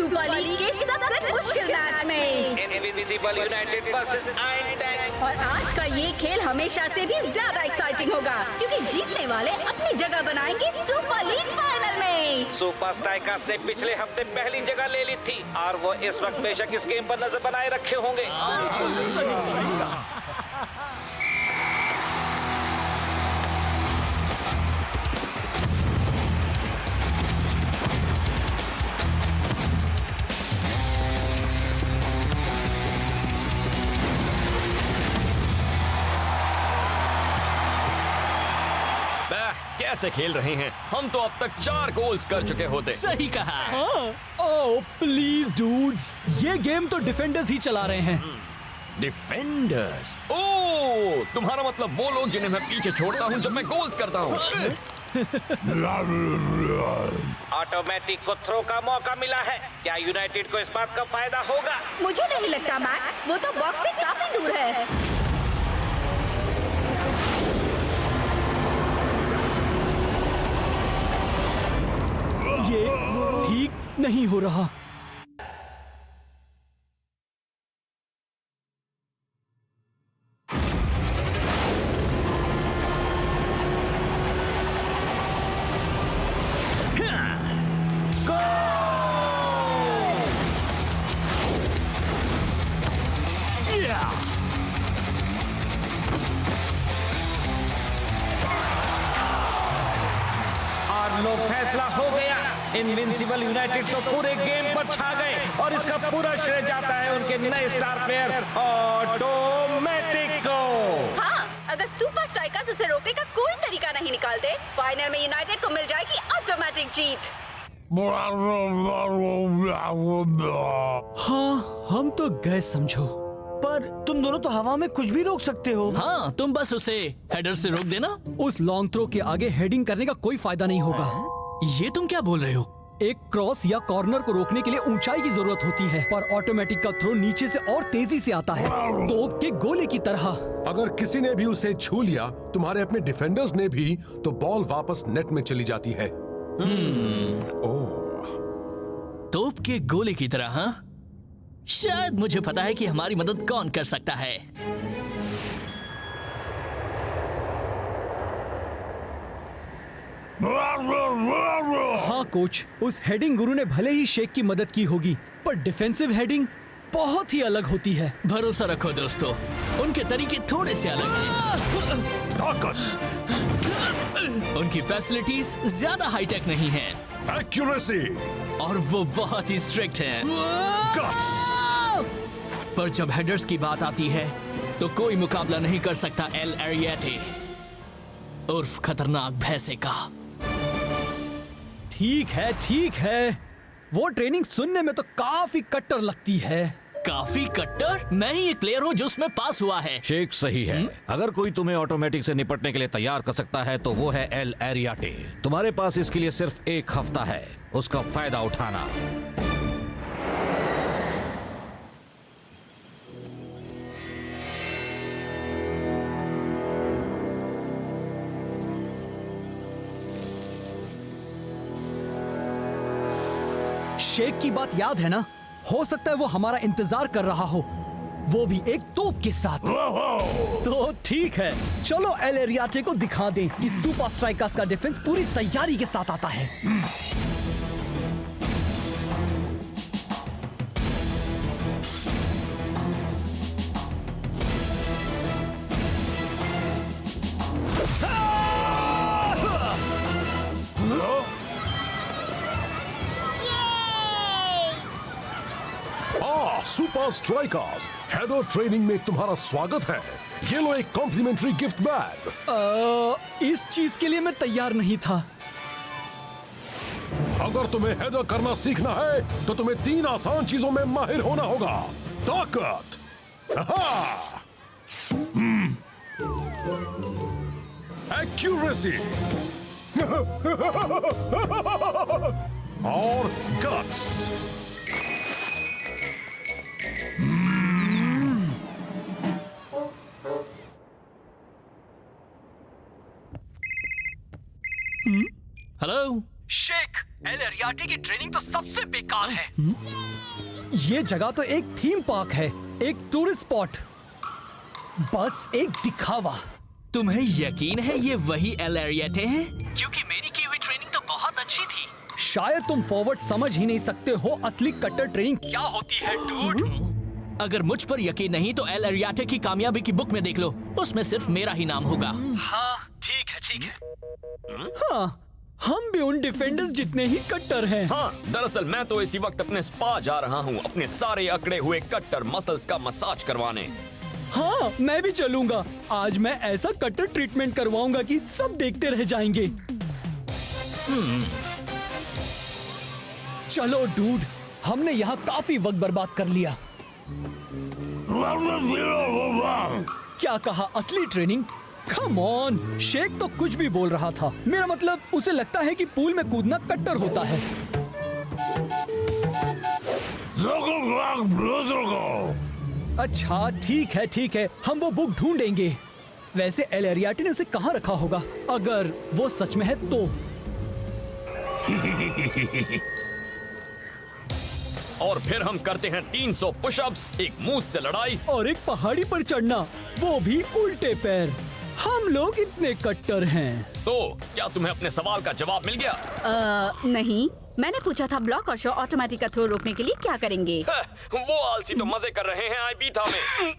Super league के सबसे मुश्किल मैच में invisible United versus iron tank. और आज का ये खेल हमेशा से भी ज्यादा एक्साइटिंग होगा क्योंकि जीतने वाले अपनी जगह बनाएंगे सुपर लीग फाइनल में। सुपर स्ट्राइकर्स ने पिछले हफ्ते पहली जगह ले ली थी और वो इस वक्त बेशक इस गेम पर नजर बनाए रखे होंगे। कैसे खेल रहे हैं? हम तो अब तक 4 गोल्स कर चुके होते। सही कहा। ओह प्लीज डूड्स, ये गेम तो डिफेंडर्स ही चला रहे हैं। डिफेंडर्स? ओह, तुम्हारा मतलब वो लोग जिन्हें मैं पीछे छोड़ता हूँ जब मैं गोल्स करता हूँ। ऑटोमेटिक को थ्रो का मौका मिला है। क्या यूनाइटेड को इस बात का फायदा होगा? मुझे नहीं लगता मैट, वो तो बॉक्स से काफी दूर है। ये ठीक नहीं हो रहा। और लो फैसला हो गया। इनविंसिबल यूनाइटेड तो पूरे गेम पर छा गए और इसका पूरा श्रेय जाता है उनके नए स्टार प्लेयर ऑटोमेटिक को। हाँ, अगर सुपर स्ट्राइकर्स उसे रोकने का कोई तरीका नहीं निकालते, फाइनल में यूनाइटेड को मिल जाएगी ऑटोमेटिक जीत। हाँ, हम तो गए समझो, पर तुम दोनों तो हवा में कुछ भी रोक सकते हो। हाँ, तुम बस उसे हेडर से रोक देना। उस लॉन्ग थ्रो के आगे हेडिंग करने का कोई फायदा नहीं होगा। ये तुम क्या बोल रहे हो? एक क्रॉस या कॉर्नर को रोकने के लिए ऊंचाई की जरूरत होती है, पर ऑटोमेटिक का थ्रो नीचे से और तेजी से आता है, तोप के गोले की तरह। अगर किसी ने भी उसे छू लिया, तुम्हारे अपने डिफेंडर्स ने भी, तो बॉल वापस नेट में चली जाती है। तोप के गोले की तरह, हाँ? शायद मुझे पता है कि हमारी मदद कौन कर सकता है। हाँ कोच, उस हेडिंग गुरु ने भले ही शेख की मदद की होगी, पर डिफेंसिव हेडिंग बहुत ही अलग होती है। भरोसा रखो दोस्तों, उनके तरीके थोड़े से अलग हैं। ताकत, उनकी फैसिलिटीज ज्यादा हाईटेक नहीं हैं, एक्यूरेसी, और वो बहुत ही स्ट्रिक्ट हैं। गट्स। पर जब हेडर्स की बात आती है तो कोई मुकाबला नहीं कर सकता एल एरियाटे उर्फ खतरनाक भैंसे का। ठीक है, वो ट्रेनिंग सुनने में तो काफी कट्टर लगती है। काफी कट्टर? मैं ही एक प्लेयर हूँ जो उसमें पास हुआ है। शेख सही है। अगर कोई तुम्हें ऑटोमेटिक से निपटने के लिए तैयार कर सकता है तो वो है एल एरियाटे। तुम्हारे पास इसके लिए सिर्फ 1 हफ्ता है, उसका फायदा उठाना। शेख की बात याद है ना? हो सकता है वो हमारा इंतजार कर रहा हो, वो भी एक तोप के साथ। तो ठीक है, चलो एल एरियाटे को दिखा दें कि सुपर स्ट्राइकर्स का डिफेंस पूरी तैयारी के साथ आता है। सुपर स्ट्राइकर्स, हेडर ट्रेनिंग में तुम्हारा स्वागत है। ये लो एक कॉम्प्लीमेंट्री गिफ्ट बैग। इस चीज के लिए मैं तैयार नहीं था। अगर तुम्हें हेडर करना सीखना है तो तुम्हें 3 आसान चीजों में माहिर होना होगा। ताकत, एक्यूरेसी और गट्स। हेलो, शेख, एल एरियाटी की ट्रेनिंग तो सबसे बेकार है। ये जगह तो एक थीम पार्क है, एक टूरिस्ट स्पॉट, बस एक दिखावा। तुम्हें यकीन है ये वही एल एरियाटे हैं? क्योंकि मेरी की हुई ट्रेनिंग तो बहुत अच्छी थी। शायद तुम फॉरवर्ड समझ ही नहीं सकते हो असली कट्टर ट्रेनिंग क्या होती है डूड। अगर मुझ पर यकीन नहीं तो एल एरियाटे की कामयाबी की बुक में देख लो, उसमें सिर्फ मेरा ही नाम होगा। हाँ ठीक है ठीक है। हाँ, हम भी उन डिफेंडर्स जितने ही कट्टर हैं। हाँ, दरअसल मैं तो इसी वक्त अपने स्पा जा रहा हूँ अपने सारे अकड़े हुए कट्टर मसल्स का मसाज करवाने। हाँ, मैं भी चलूंगा। आज मैं ऐसा कट्टर ट्रीटमेंट करवाऊंगा कि सब देखते रह जाएंगे। चलो डूड, हमने यहाँ काफी वक्त बर्बाद कर लिया। क्या कहा, असली ट्रेनिंग? कम ऑन, शेख तो कुछ भी बोल रहा था। मेरा मतलब उसे लगता है कि पूल में कूदना कट्टर होता है। अच्छा ठीक है, हम वो बुक ढूंढेंगे। वैसे एल एरियाटी ने उसे कहाँ रखा होगा, अगर वो सच में है तो। और फिर हम करते हैं 300 पुशअप्स, एक मूस से लड़ाई और एक पहाड़ी पर चढ़ना, वो भी उल्टे पैर। हम लोग इतने कट्टर हैं। तो क्या तुम्हें अपने सवाल का जवाब मिल गया? नहीं, मैंने पूछा था ब्लॉक और शो ऑटोमेटिक का थ्रो रोकने के लिए क्या करेंगे। वो आलसी तो मजे कर रहे हैं आईबीथा में।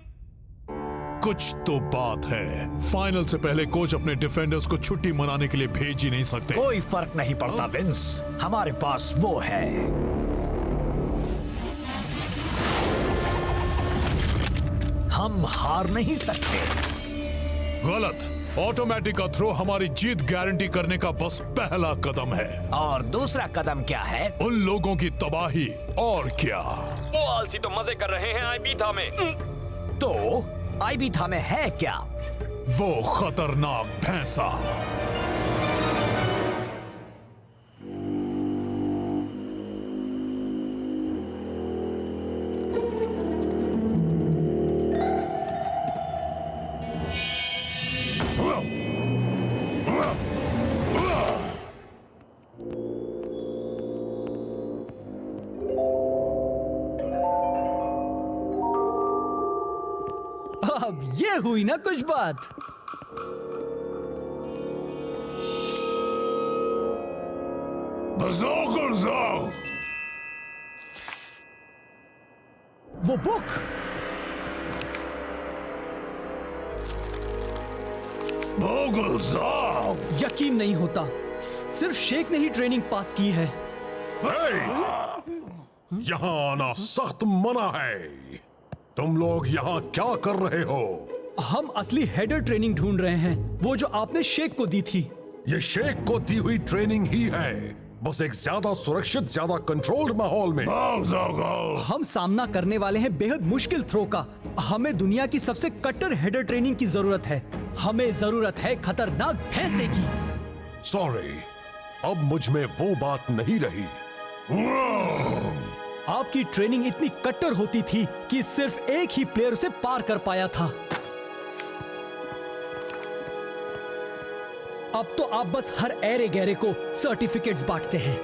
कुछ तो बात है। फाइनल से पहले कोच अपने डिफेंडर्स को छुट्टी मनाने के लिए भेज ही नहीं सकते। कोई फर्क नहीं पड़ता विंस, हमारे पास वो है। हम हार नहीं सकते। गलत। ऑटोमेटिक का थ्रो हमारी जीत गारंटी करने का बस पहला कदम है। और दूसरा कदम क्या है? उन लोगों की तबाही। और क्या? वो आलसी तो मजे कर रहे हैं आईबीथा में। तो आईबीथा में है क्या? वो खतरनाक भैंसा। अब ये हुई ना कुछ बात। वो बुक। यकीन नहीं होता, सिर्फ शेख ने ही ट्रेनिंग पास की है। यहाँ आना सख्त मना है। तुम लोग यहाँ क्या कर रहे हो? हम असली हेडर ट्रेनिंग ढूंढ रहे हैं, वो जो आपने शेख को दी थी। ये शेख को दी हुई ट्रेनिंग ही है, बस एक ज्यादा सुरक्षित, ज्यादा कंट्रोल्ड माहौल में। हम सामना करने वाले हैं बेहद मुश्किल थ्रो का। हमें दुनिया की सबसे कट्टर हेडर ट्रेनिंग की जरूरत है। हमें जरूरत है खतरनाक भैंसे की। सॉरी, अब मुझ में वो बात नहीं रही। आपकी ट्रेनिंग इतनी कट्टर होती थी कि सिर्फ एक ही प्लेयर उसे पार कर पाया था। अब तो आप बस हर ऐरे गहरे को सर्टिफिकेट्स बांटते हैं।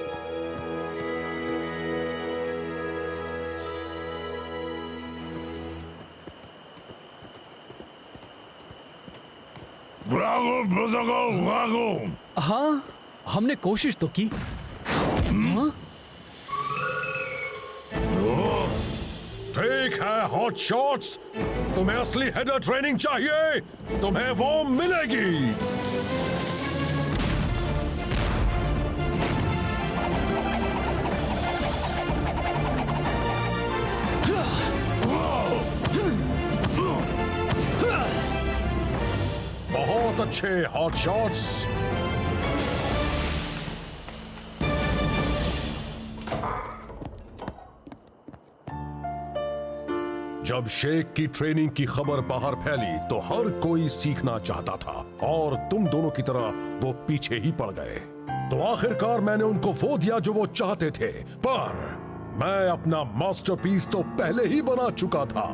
हाँ, हमने कोशिश तो की। हाँ? ठीक है हॉट शॉट्स, तुम्हें असली हेडर ट्रेनिंग चाहिए, तुम्हें वो मिलेगी। बहुत अच्छे हॉट शॉट्स। जब शेख की ट्रेनिंग की खबर बाहर फैली तो हर कोई सीखना चाहता था और तुम दोनों की तरह वो पीछे ही पड़ गए। तो आखिरकार मैंने उनको वो दिया जो वो चाहते थे, पर मैं अपना मास्टरपीस तो पहले ही बना चुका था,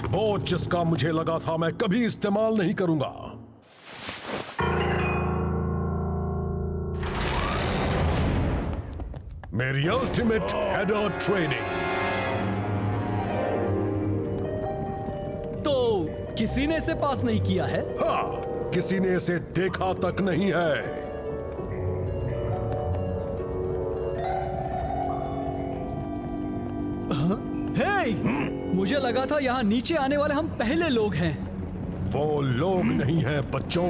वो जिसका मुझे लगा था मैं कभी इस्तेमाल नहीं करूंगा। मेरी अल्टीमेट हेडर ट्रेनिंग। तो किसी ने इसे पास नहीं किया है? हाँ, किसी ने इसे देखा तक नहीं है। हे! मुझे लगा था यहाँ नीचे आने वाले हम पहले लोग हैं। वो लोग नहीं हैं बच्चों,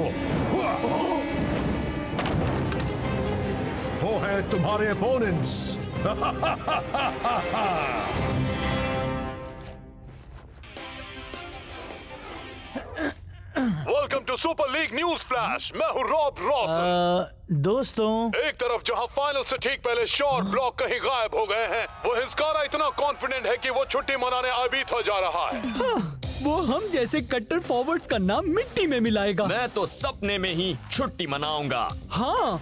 वो है तुम्हारे opponents. Welcome to super league news flash. मैं हूँ रॉब रॉसन। दोस्तों, एक तरफ जहां फाइनल से ठीक पहले शॉट ब्लॉक कहीं गायब हो गए हैं, वो हिंसकारा इतना कॉन्फिडेंट है कि वो छुट्टी मनाने आबीथा जा रहा है। वो हम जैसे कट्टर फॉरवर्ड्स का नाम मिट्टी में मिलाएगा। मैं तो सपने में ही छुट्टी मनाऊंगा, हाँ,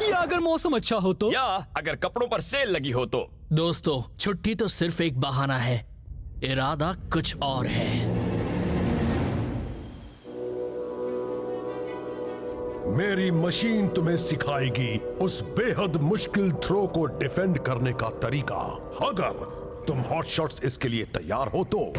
या अगर मौसम अच्छा हो तो। या अगर कपड़ों पर सेल लगी हो तो। दोस्तों, छुट्टी तो सिर्फ एक बहाना है, इरादा कुछ और है। मेरी मशीन तुम्हें सिखाएगी उस बेहद मुश्किल थ्रो को डिफेंड करने का तरीका, अगर तुम हॉट शॉट्स इसके लिए तैयार हो तो।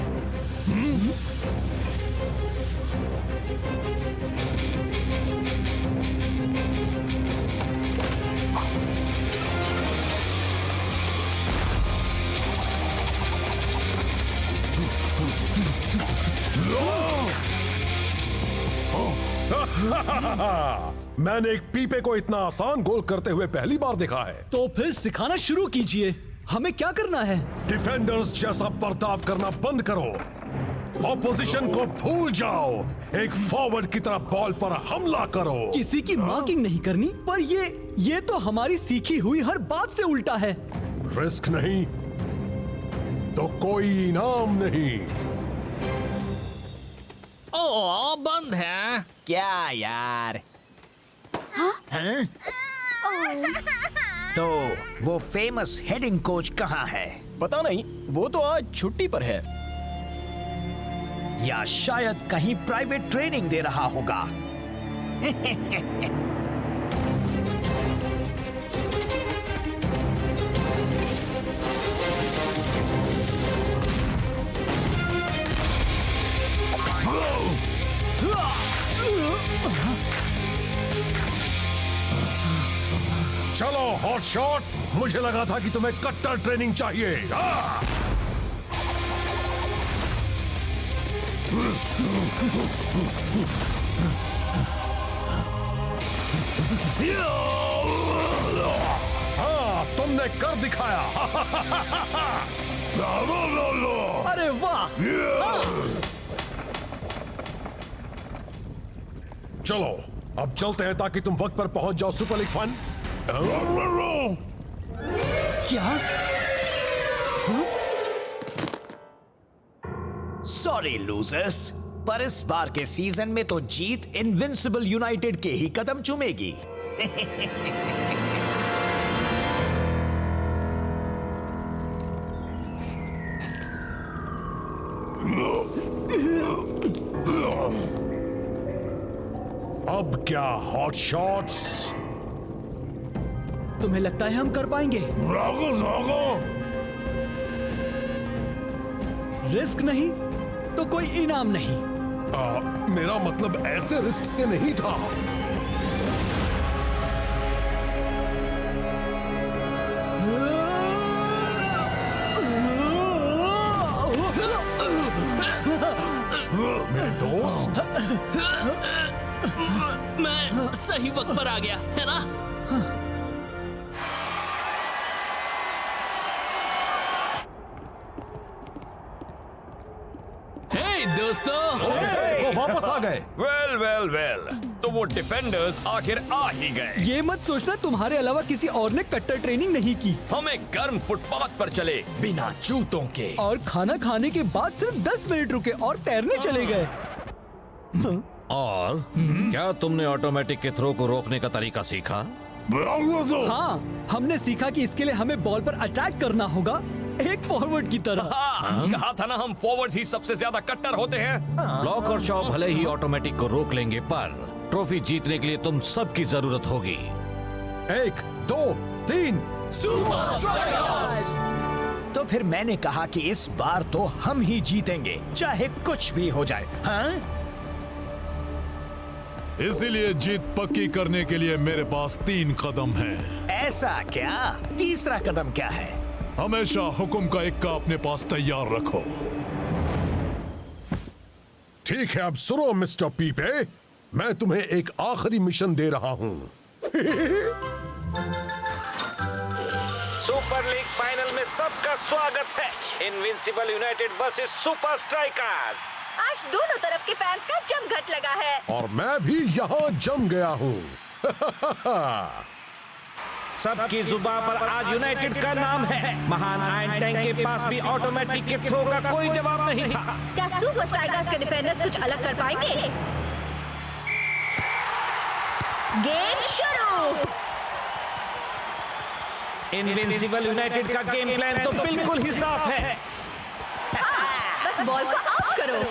मैंने एक पीपे को इतना आसान गोल करते हुए पहली बार देखा है। तो फिर सिखाना शुरू कीजिए। हमें क्या करना है? डिफेंडर्स जैसा बर्ताव करना बंद करो, ऑपोजिशन को भूल जाओ, एक फॉरवर्ड की तरह बॉल पर हमला करो। किसी की मार्किंग नहीं करनी, पर ये तो हमारी सीखी हुई हर बात से उल्टा है। रिस्क नहीं तो कोई इनाम नहीं। ओ, बंद है। क्या यार? हाँ? तो वो फेमस हेडिंग कोच कहाँ है? पता नहीं, वो तो आज छुट्टी पर है। या शायद कहीं प्राइवेट ट्रेनिंग दे रहा होगा। चलो हॉट शॉट्स, मुझे लगा था कि तुम्हें कट्टर ट्रेनिंग चाहिए। हाँ, तुमने कर दिखाया। अरे वाह! चलो अब चलते हैं ताकि तुम वक्त पर पहुंच जाओ सुपर लीग फन। क्या? सॉरी लूजर्स, पर इस बार के सीजन में तो जीत इनविंसिबल यूनाइटेड के ही कदम चूमेगी। अब क्या हॉट शॉट्स? तुम्हें लगता है हम कर पाएंगे? रिस्क नहीं तो कोई इनाम नहीं। मेरा मतलब ऐसे रिस्क से नहीं था। मेरे दोस्त, मैं सही वक्त पर आ गया, है ना? हे दोस्तों, वो वापस आ गए। वेल वेल वेल, तो वो डिफेंडर्स आखिर आ ही गए। ये मत सोचना तुम्हारे अलावा किसी और ने कट्टर ट्रेनिंग नहीं की। हमें गर्म फुटपाथ पर चले बिना जूतों के, और खाना खाने के बाद सिर्फ 10 मिनट रुके और तैरने चले गए। और क्या तुमने ऑटोमेटिक के थ्रो को रोकने का तरीका सीखा? हाँ, हमने सीखा कि इसके लिए हमें बॉल पर अटैक करना होगा, एक फॉरवर्ड की तरह। कहा था ना हम फॉरवर्ड्स ही सबसे ज्यादा कट्टर होते हैं। ब्लॉक और शॉ भले ही ऑटोमेटिक को रोक लेंगे, पर ट्रॉफी जीतने के लिए तुम सबकी जरूरत होगी। 1 2 3 तो फिर मैंने कहा कि इस बार तो हम ही जीतेंगे, चाहे कुछ भी हो जाए। हाँ? इसीलिए जीत पक्की करने के लिए मेरे पास 3 कदम हैं। ऐसा क्या? तीसरा कदम क्या है? हमेशा हुक्म का इक्का अपने पास तैयार रखो। ठीक है, अब सुनो मिस्टर पीपे, मैं तुम्हें एक आखिरी मिशन दे रहा हूँ। सुपर लीग फाइनल में सबका स्वागत है। Invincible United versus super strikers. आज दोनों तरफ के फैंस का जमघट लगा है। और मैं भी यहाँ जम गया हूँ। सबकी जुबान पर आज यूनाइटेड का नाम है। महान आयरन टैंक के पास भी ऑटोमेटिक के थ्रो का कोई जवाब नहीं था। क्या सुपर स्ट्राइकर्स के डिफेंडर्स कुछ अलग कर पाएंगे? गेम शुरू। इनविंसिबल यूनाइटेड का गेम प्लान तो बिल्कुल ही साफ है। बस बॉल को आउट करो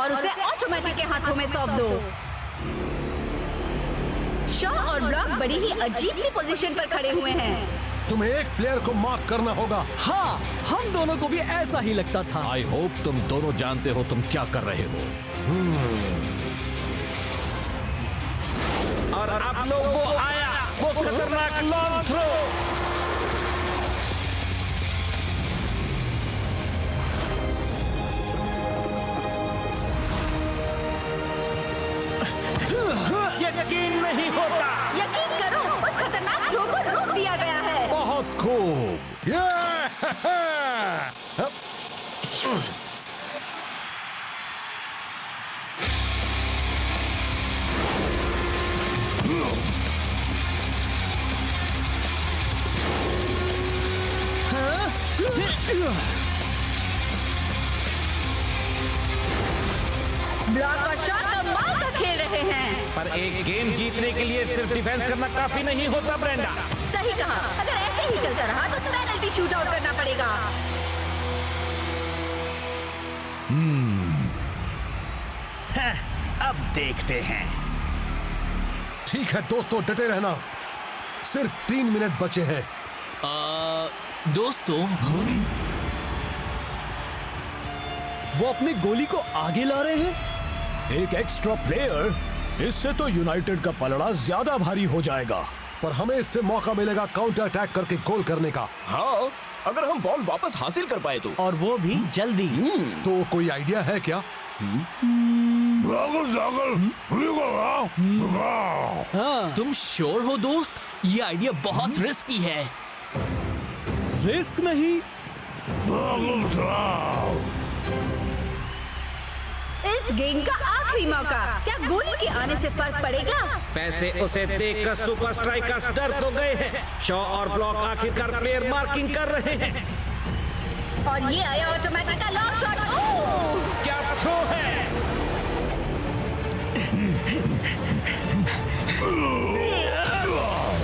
और उसे ऑटोमेटिक के हाथों में सौंप दो। शॉ और ब्लॉक बड़ी ही अजीब सी पोजीशन पर खड़े हुए हैं। तुम्हें एक प्लेयर को मार्क करना होगा। हाँ, हम दोनों को भी ऐसा ही लगता था। आई होप तुम दोनों जानते हो तुम क्या कर रहे हो। और अब लोग वो आया, वो खतरनाक लॉन्ग थ्रो। यकीन नहीं होता। यकीन करो, उस खतरनाक थ्रो को रोक दिया गया है। बहुत खूब। ब्लॉक और शॉ कमाल का खेल रहे हैं। पर एक गेम जीतने के लिए सिर्फ डिफेंस करना काफी नहीं होता ब्रेंडा। सही कहा, अगर ऐसे ही चलता रहा तो पेनल्टी शूट आउट करना पड़ेगा। अब देखते हैं। ठीक है दोस्तों, डटे रहना। सिर्फ 3 मिनट बचे हैं। दोस्तों, वो अपने गोली को आगे ला रहे हैं। एक एक्स्ट्रा प्लेयर, इससे तो यूनाइटेड का पलड़ा ज्यादा भारी हो जाएगा। पर हमें इससे मौका मिलेगा काउंटर अटैक करके गोल करने का। हाँ, अगर हम बॉल वापस हासिल कर पाए तो। और वो भी जल्दी। तो कोई आइडिया है क्या? तुम श्योर हो दोस्त? ये आइडिया बहुत रिस्की है। रिस्क नहीं। इस गेम का आखिरी मौका, क्या गोली के आने से फर्क पड़ेगा? वैसे उसे देखकर सुपर स्ट्राइकर्स डर तो गए हैं। शॉ और ब्लॉक आखिरकार प्लेयर मार्किंग कर रहे हैं। और ये आया ऑटोमेटिक का लॉन्ग शॉट। क्या थ्रो है।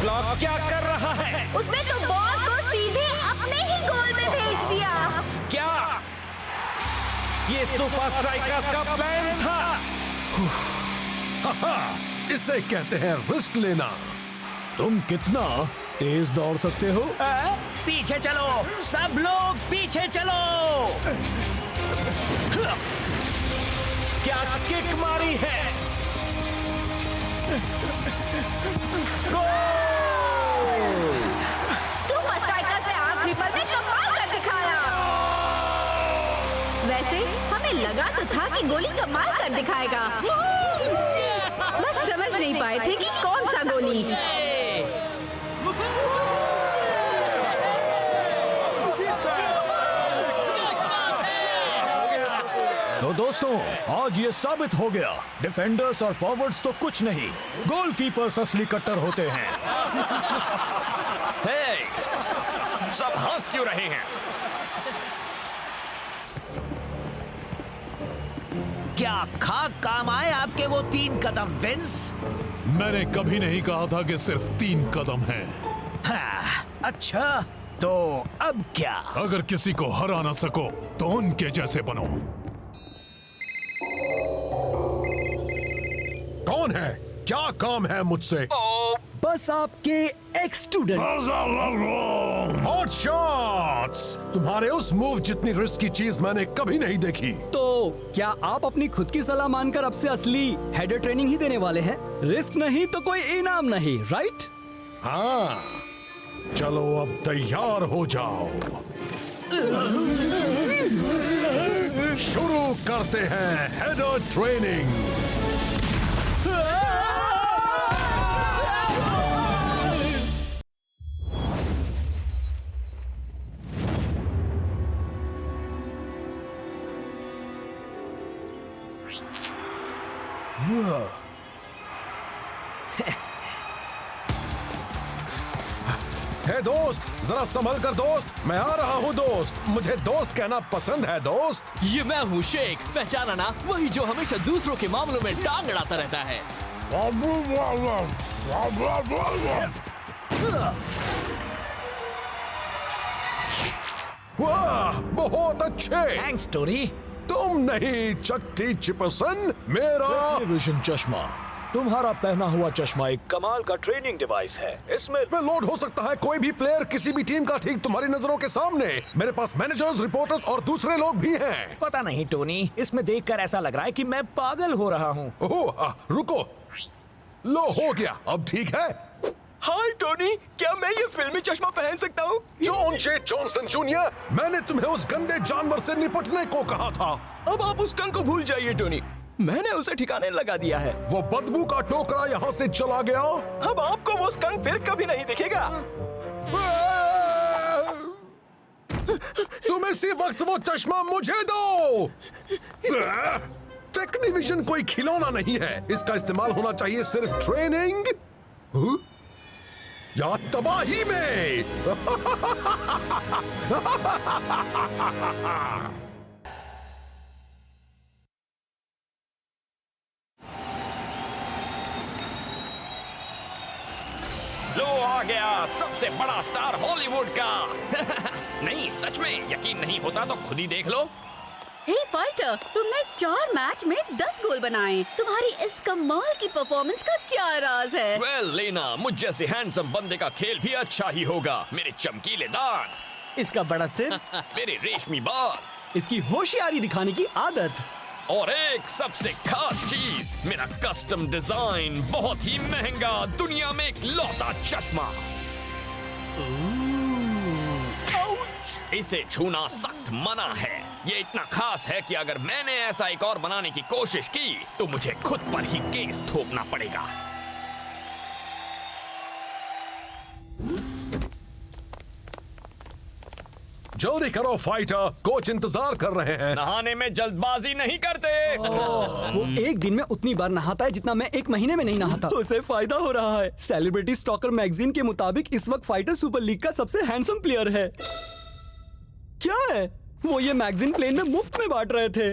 ब्लॉक क्या कर रहा है? उसने तो बॉल को सीधे अपने ही गोल में भेज दिया। क्या ये सुपर स्ट्राइकर्स का प्लान था? इसे कहते हैं रिस्क लेना। तुम कितना तेज दौड़ सकते हो? पीछे चलो, सब लोग पीछे चलो। क्या किक मारी है। सुपर स्ट्राइकर्स ने आखिरी पल में कमाल कर दिखाया। वैसे हमें लगा तो था कि गोली कमाल कर दिखाएगा, बस समझ नहीं पाए थे कि कौन सा गोली। तो दोस्तों, आज ये साबित हो गया, डिफेंडर्स और फॉरवर्ड्स तो कुछ नहीं, गोलकीपर्स असली कट्टर होते हैं। हे, सब हंस क्यों रहे हैं? क्या खाक काम आए आपके वो 3 कदम, विंस? मैंने कभी नहीं कहा था कि सिर्फ 3 कदम हैं। हाँ, अच्छा, तो अब क्या? अगर किसी को हरा ना सको तो उनके जैसे बनो। कौन है? क्या काम है मुझसे? बस आपके एक्स स्टूडेंट। Hot shots! तुम्हारे उस मूव जितनी रिस्की चीज मैंने कभी नहीं देखी। तो क्या आप अपनी खुद की सलाह मानकर अब से असली हेडर ट्रेनिंग ही देने वाले हैं? रिस्क नहीं तो कोई इनाम नहीं, राइट? हाँ, चलो अब तैयार हो जाओ। शुरू करते हैं हेडर ट्रेनिंग। हे दोस्त, जरा संभल कर दोस्त, मैं आ रहा हूँ दोस्त। मुझे दोस्त कहना पसंद है दोस्त। ये मैं हूँ शेख, पहचाना ना? वही जो हमेशा दूसरों के मामलों में टांग अड़ाता रहता है। वाह, बहुत अच्छे। Thanks Tony. तुम नहीं चट्टी चिपसन, मेरा विजन चश्मा, तुम्हारा पहना हुआ चश्मा एक कमाल का ट्रेनिंग डिवाइस है। इसमें में लोड हो सकता है कोई भी प्लेयर किसी भी टीम का ठीक तुम्हारी नजरों के सामने। मेरे पास मैनेजर्स, रिपोर्टर्स और दूसरे लोग भी हैं। पता नहीं टोनी, इसमें देखकर ऐसा लग रहा है कि मैं पागल हो रहा हूँ। ओह, रुको, लो हो गया, अब ठीक है। हाय टोनी, क्या मैं ये फिल्मी चश्मा पहन सकता हूँ? जॉन जे जॉनसन जूनियर, मैंने तुम्हें उस गंदे जानवर से निपटने को कहा था। अब आप उस कंग को भूल जाइए टोनी, मैंने उसे ठिकाने लगा दिया है। वो बदबू का टोकरा यहाँ से चला गया। अब आपको वो स्कंक फिर कभी नहीं दिखेगा। तुम इसी वक्त वो चश्मा मुझे दो। टेक्नीविजन कोई खिलौना नहीं है, इसका इस्तेमाल होना चाहिए सिर्फ ट्रेनिंग या तबाही में। लो आ गया सबसे बड़ा स्टार हॉलीवुड का। नहीं, सच में यकीन नहीं होता तो खुद ही देख लो। हे फाइटर, तुमने 4 मैच में 10 गोल बनाए। तुम्हारी इस कमाल की परफॉर्मेंस का क्या राज है? वेल लेना, मुझ जैसे हैंडसम बंदे का खेल भी अच्छा ही होगा। मेरे चमकीले दांत, इसका बड़ा सिर, मेरे रेशमी बाल, इसकी होशियारी दिखाने की आदत, और एक सबसे खास चीज, मेरा कस्टम डिजाइन, बहुत ही महंगा, दुनिया में एक लौता चश्मा। इसे छूना सख्त मना है। ये इतना खास है कि अगर मैंने ऐसा एक और बनाने की कोशिश की तो मुझे खुद पर ही केस थोपना पड़ेगा। जल्दी करो फाइटर, कोच इंतजार कर रहे हैं। नहाने में जल्दबाजी नहीं करते। वो एक दिन में उतनी बार नहाता है जितना मैं एक महीने में नहीं नहाता। उसे फायदा हो रहा है। सेलिब्रिटी स्टॉकर मैगजीन के मुताबिक इस वक्त फाइटर सुपर लीग का सबसे हैंडसम प्लेयर है। क्या है वो? ये मैगजीन प्लेन में मुफ्त में बांट रहे थे।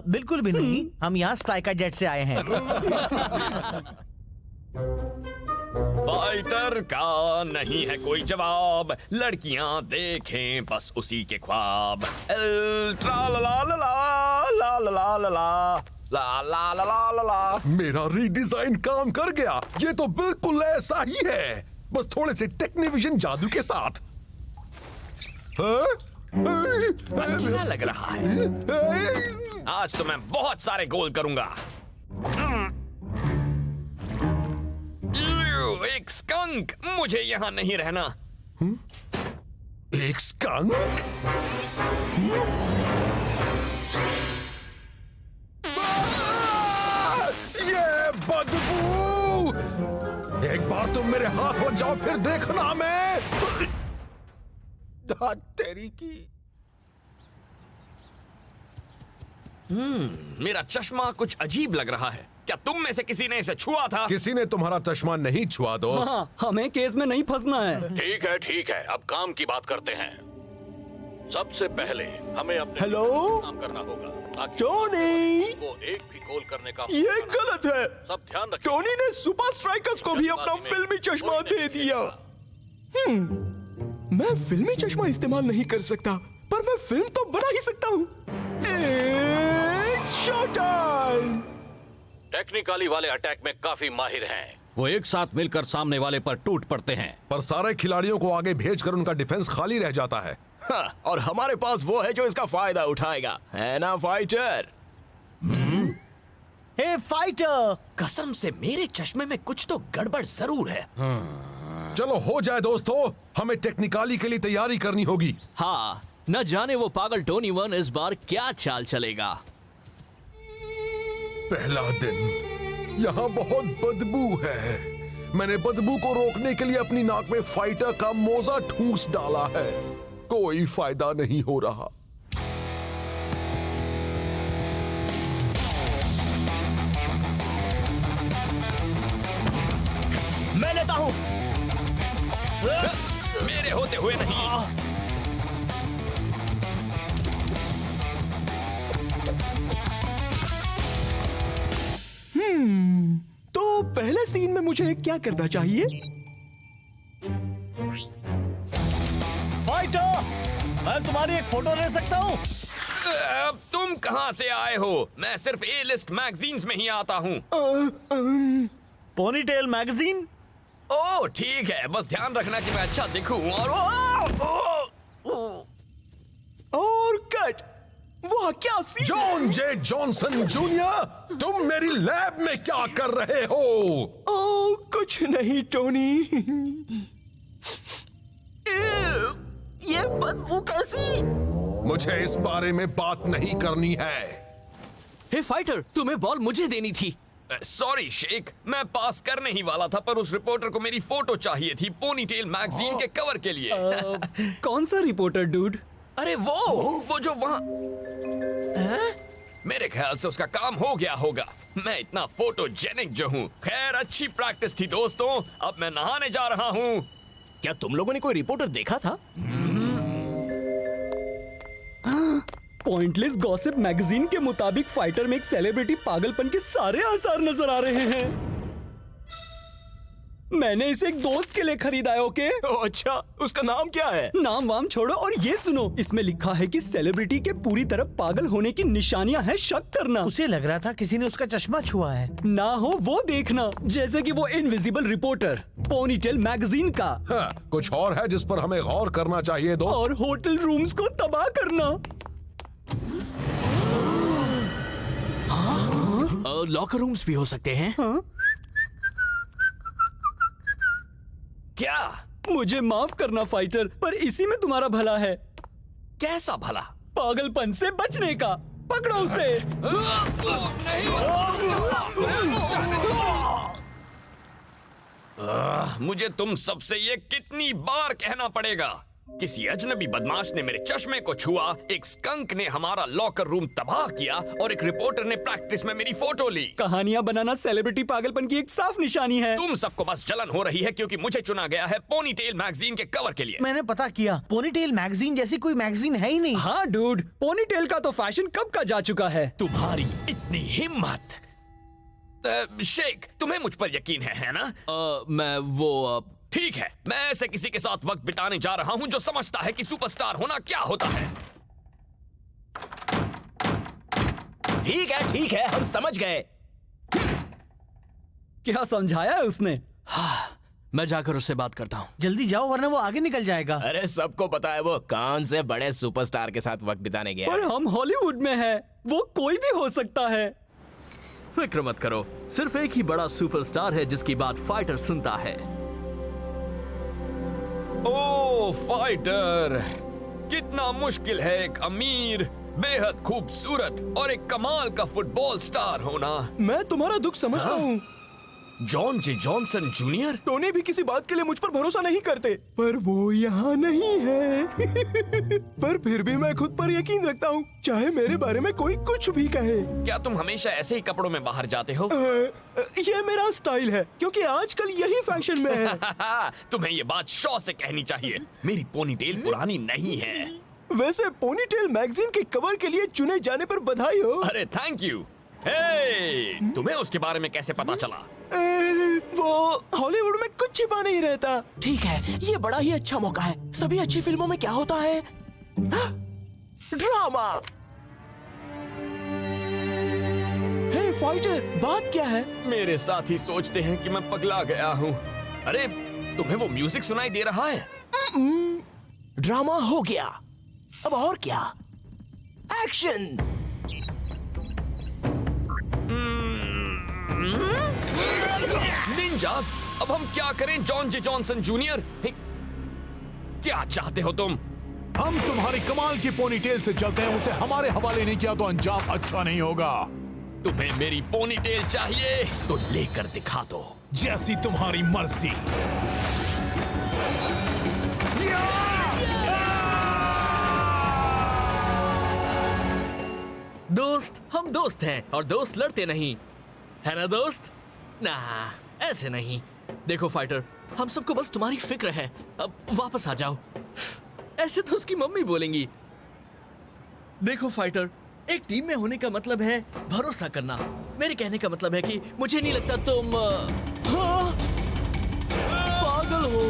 बिल्कुल भी नहीं, हम यहाँ स्ट्राइकर जेट से आए हैं। फाइटर का नहीं है कोई जवाब, लड़कियां देखें बस उसी के ख्वाब। ट्रा ला ला ला ला ला ला ला ला ला ला ला ला ला। मेरा रीडिजाइन काम कर गया। ये तो बिल्कुल ऐसा ही है, बस थोड़े से टेक्नीविजन जादू के साथ। अच्छा लग रहा है। आज तो मैं बहुत सारे गोल करूंगा। एक स्कंक, मुझे यहाँ नहीं रहना। एक स्कंक? ये बदबू! एक बार तुम मेरे हाथ लग जाओ, फिर देखना मैं तेरी की। मेरा चश्मा कुछ अजीब लग रहा है। क्या तुम में से किसी ने इसे छुआ था? किसी ने तुम्हारा चश्मा नहीं छुआ दोस्त। हाँ, हमें केस में नहीं फंसना है। ठीक है, अब काम की बात करते हैं। सबसे पहले हमें अपने हेलो? काम करना होगा। टोनी, वो एक भी गोल करने का ये गलत है। सब ध्यान रखिए। टोनी ने सुपर स्ट्राइकर्स को भी अपना फिल्मी चश्मा दे दिया। मैं फिल्मी चश्मा इस्तेमाल नहीं कर सकता, पर मैं फिल्म तो बना ही सकता हूँ। It's show time! टेक्निकली वाले अटैक में काफी माहिर हैं। वो एक साथ मिलकर सामने वाले पर टूट पड़ते हैं। पर सारे खिलाड़ियों को आगे भेजकर उनका डिफेंस खाली रह जाता है। हाँ, और हमारे पास वो है जो इसका फायदा उठाएगा, है ना फाइटर? हे फाइटर, कसम से मेरे चश्मे में कुछ तो गड़बड़ जरूर है। चलो हो जाए दोस्तों, हमें टेक्निकली के लिए तैयारी करनी होगी। हाँ, न जाने वो पागल टोनी वन इस बार क्या चाल चलेगा। पहला दिन, यहाँ बहुत बदबू है। मैंने बदबू को रोकने के लिए अपनी नाक में फाइटर का मोजा ठूंस डाला है, कोई फायदा नहीं हो रहा। मैं लेता हूं। मेरे होते हुए नहीं। तो पहले सीन में मुझे क्या करना चाहिए? फाइटर, मैं तुम्हारी एक फोटो ले सकता हूं? तुम कहां से आए हो? मैं सिर्फ ए लिस्ट मैगजीन्स में ही आता हूं। Ponytail magazine? ओह ठीक है, बस ध्यान रखना कि मैं अच्छा दिखूं। और कट। वाह क्या सीन! जॉन जे जॉनसन जूनियर, तुम मेरी लैब में क्या कर रहे हो? ओह कुछ नहीं टोनी। ये बदबू कैसी? मुझे इस बारे में बात नहीं करनी है। हे फाइटर, तुम्हें बॉल मुझे देनी थी। सॉरी शेख, मैं पास करने ही वाला था, पर उस रिपोर्टर को मेरी फोटो चाहिए थी पोनीटेल मैगजीन के कवर के लिए। कौन सा रिपोर्टर डूड? अरे वो जो वहाँ। मेरे ख्याल से उसका काम हो गया होगा। मैं इतना फोटोजेनिक जो हूँ। खैर अच्छी प्रैक्टिस थी दोस्तों, अब मैं नहाने जा रहा हूँ। क्या तुम लोगों ने कोई रिपोर्टर देखा था? पॉइंटलेस गॉसिप मैगजीन के मुताबिक फाइटर में एक सेलिब्रिटी पागलपन के सारे आसार नजर आ रहे हैं। मैंने इसे एक दोस्त के लिए खरीदा है। ओके? अच्छा, उसका नाम क्या है? नाम वाम छोड़ो और ये सुनो, इसमें लिखा है कि सेलिब्रिटी के पूरी तरह पागल होने की निशानियां हैं, शक करना। उसे लग रहा था किसी ने उसका चश्मा छुआ है। ना हो वो देखना, जैसे कि वो इनविजिबल रिपोर्टर पोनीटेल मैगजीन का। हाँ, कुछ और है जिस पर हमें गौर करना चाहिए दोस्त। और होटल रूम्स को तबाह करना। लॉकर रूम्स भी हो सकते हैं। क्या? मुझे माफ करना फाइटर, पर इसी में तुम्हारा भला है। कैसा भला? पागलपन से बचने का। पकड़ो उसे। मुझे तुम सबसे ये कितनी बार कहना पड़ेगा? किसी अजनबी बदमाश ने मेरे चश्मे को छुआ, एक स्कंक ने हमारा लॉकर रूम तबाह किया और एक रिपोर्टर ने प्रैक्टिस में मेरी फोटो ली। कहानियां बनाना सेलिब्रिटी पागलपन की एक साफ निशानी है। तुम सबको बस जलन हो रही है क्योंकि मुझे चुना गया है पोनीटेल मैगजीन के कवर के लिए। मैंने पता किया, पोनीटेल मैगजीन जैसी कोई मैगजीन है ही नहीं। हाँ डूड, पोनीटेल का तो फैशन कब का जा चुका है। तुम्हारी इतनी हिम्मत। शेख, तुम्हें मुझ पर यकीन है ना? मैं वो ठीक है, मैं ऐसे किसी के साथ वक्त बिताने जा रहा हूं जो समझता है कि सुपरस्टार होना क्या होता है। ठीक है, हम समझ गए। क्या समझाया है उसने? मैं जाकर उससे बात करता हूँ। जल्दी जाओ वरना वो आगे निकल जाएगा। अरे सबको पता है वो कौन से बड़े सुपरस्टार के साथ वक्त बिताने गया पर हम हॉलीवुड में हैं, वो कोई भी हो सकता है। फिक्र मत करो, सिर्फ एक ही बड़ा सुपरस्टार है जिसकी बात फाइटर सुनता है। ओह फाइटर, कितना मुश्किल है एक अमीर, बेहद खूबसूरत और एक कमाल का फुटबॉल स्टार होना। मैं तुम्हारा दुख समझता हूँ। जॉन जे जॉनसन जूनियर। टोनी भी किसी बात के लिए मुझ पर भरोसा नहीं करते, पर वो यहाँ नहीं है। पर फिर भी मैं खुद पर यकीन रखता हूँ, चाहे मेरे बारे में कोई कुछ भी कहे। क्या तुम हमेशा ऐसे ही कपड़ों में बाहर जाते हो? ये मेरा स्टाइल है, क्योंकि आजकल यही फैशन में है। तुम्हें ये बात शौ से कहनी चाहिए, मेरी पोनीटेल पुरानी नहीं है। वैसे पोनीटेल मैगजीन के कवर के लिए चुने जाने पर बधाई हो। अरे थैंक यू। हे, तुम्हें उसके बारे में कैसे पता चला? वो हॉलीवुड में कुछ छिपा नहीं रहता। ठीक है, ये बड़ा ही अच्छा मौका है। सभी अच्छी फिल्मों में क्या होता है? ड्रामा। हे फाइटर, बात क्या है? मेरे साथी सोचते हैं कि मैं पगला गया हूँ। अरे तुम्हें वो म्यूजिक सुनाई दे रहा है? ड्रामा हो गया, अब और क्या? एक्शन! निंजास, अब हम क्या करें जॉन जे जॉनसन जूनियर? क्या चाहते हो तुम? हम तुम्हारी कमाल की पोनीटेल से चलते हैं, उसे हमारे हवाले नहीं किया तो अंजाम अच्छा नहीं होगा। तुम्हें मेरी पोनीटेल चाहिए तो लेकर दिखा दो। जैसी तुम्हारी मर्जी। दोस्त, हम दोस्त हैं और दोस्त लड़ते नहीं, है ना दोस्त? ना, ऐसे नहीं। देखो फाइटर, हम सबको बस तुम्हारी फिक्र है, अब वापस आ जाओ। ऐसे तो उसकी मम्मी बोलेंगी। देखो फाइटर, एक टीम में होने का मतलब है भरोसा करना। मेरे कहने का मतलब है कि मुझे नहीं लगता तुम हाँ, पागल हो।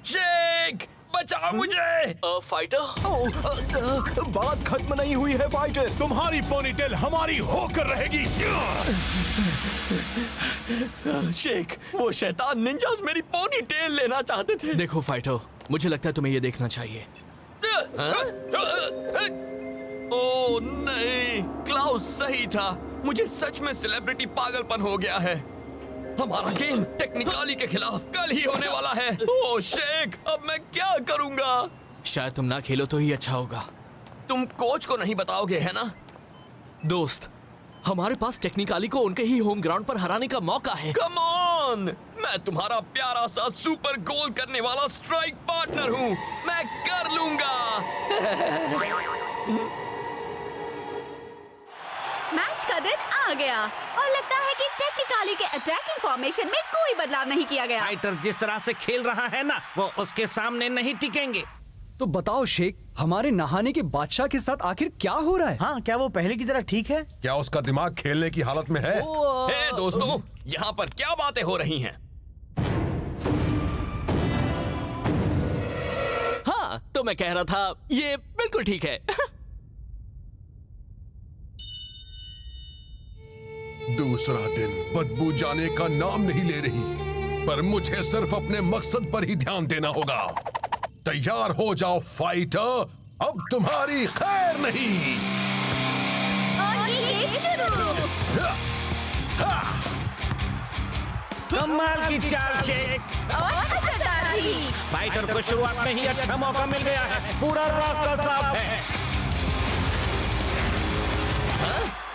जैक, बचाओ मुझे। फाइटर, बात खत्म नहीं हुई है फाइटर। तुम्हारी पोनीटेल हमारी होकर रहेगी। शेख, वो शैतान निंजास मेरी पोनीटेल लेना चाहते थे। देखो फाइटर, मुझे लगता है तुम्हें ये देखना चाहिए। ओह नहीं, क्लाउस सही था। मुझे सच में सेलिब्रिटी पागलपन हो गया है। हमारा गेम टेक्निकली के खिलाफ कल ही होने वाला है। ओह शेख, अब मैं क्या करूंगा? शायद तुम ना खेलो तो ही अच्छा होगा। तुम कोच को नहीं बताओगे, है ना? दोस्त, हमारे पास टेक्निकली को उनके ही होम ग्राउंड पर हराने का मौका है। कम ऑन, मैं तुम्हारा प्यारा सा सुपर गोल करने वाला स्ट्राइक पार्टनर हूँ। मैं कर लूंगा। मैच का दिन आ गया और लगता है कि टेक्निकली के अटैकिंग फॉर्मेशन में कोई बदलाव नहीं किया गया। फाइटर जिस तरह से खेल रहा है ना, वो उसके सामने नहीं टिकेंगे। तो बताओ शेख, हमारे नहाने के बादशाह के साथ आखिर क्या हो रहा है? हाँ, क्या वो पहले की तरह ठीक है? क्या उसका दिमाग खेलने की हालत में है? हे दोस्तों, यहाँ पर क्या बातें हो रही हैं? हाँ, तो मैं कह रहा था ये बिल्कुल ठीक है। दूसरा दिन बदबू जाने का नाम नहीं ले रही, पर मुझे सिर्फ अपने मकसद पर ही ध्यान देना होगा। तैयार हो जाओ फाइटर, अब तुम्हारी खैर नहीं। और ये गेम शुरू। कमाल की चाल शेख, और असरदार थी। फाइटर को शुरुआत में ही अच्छा मौका मिल गया है। पूरा रास्ता साफ है।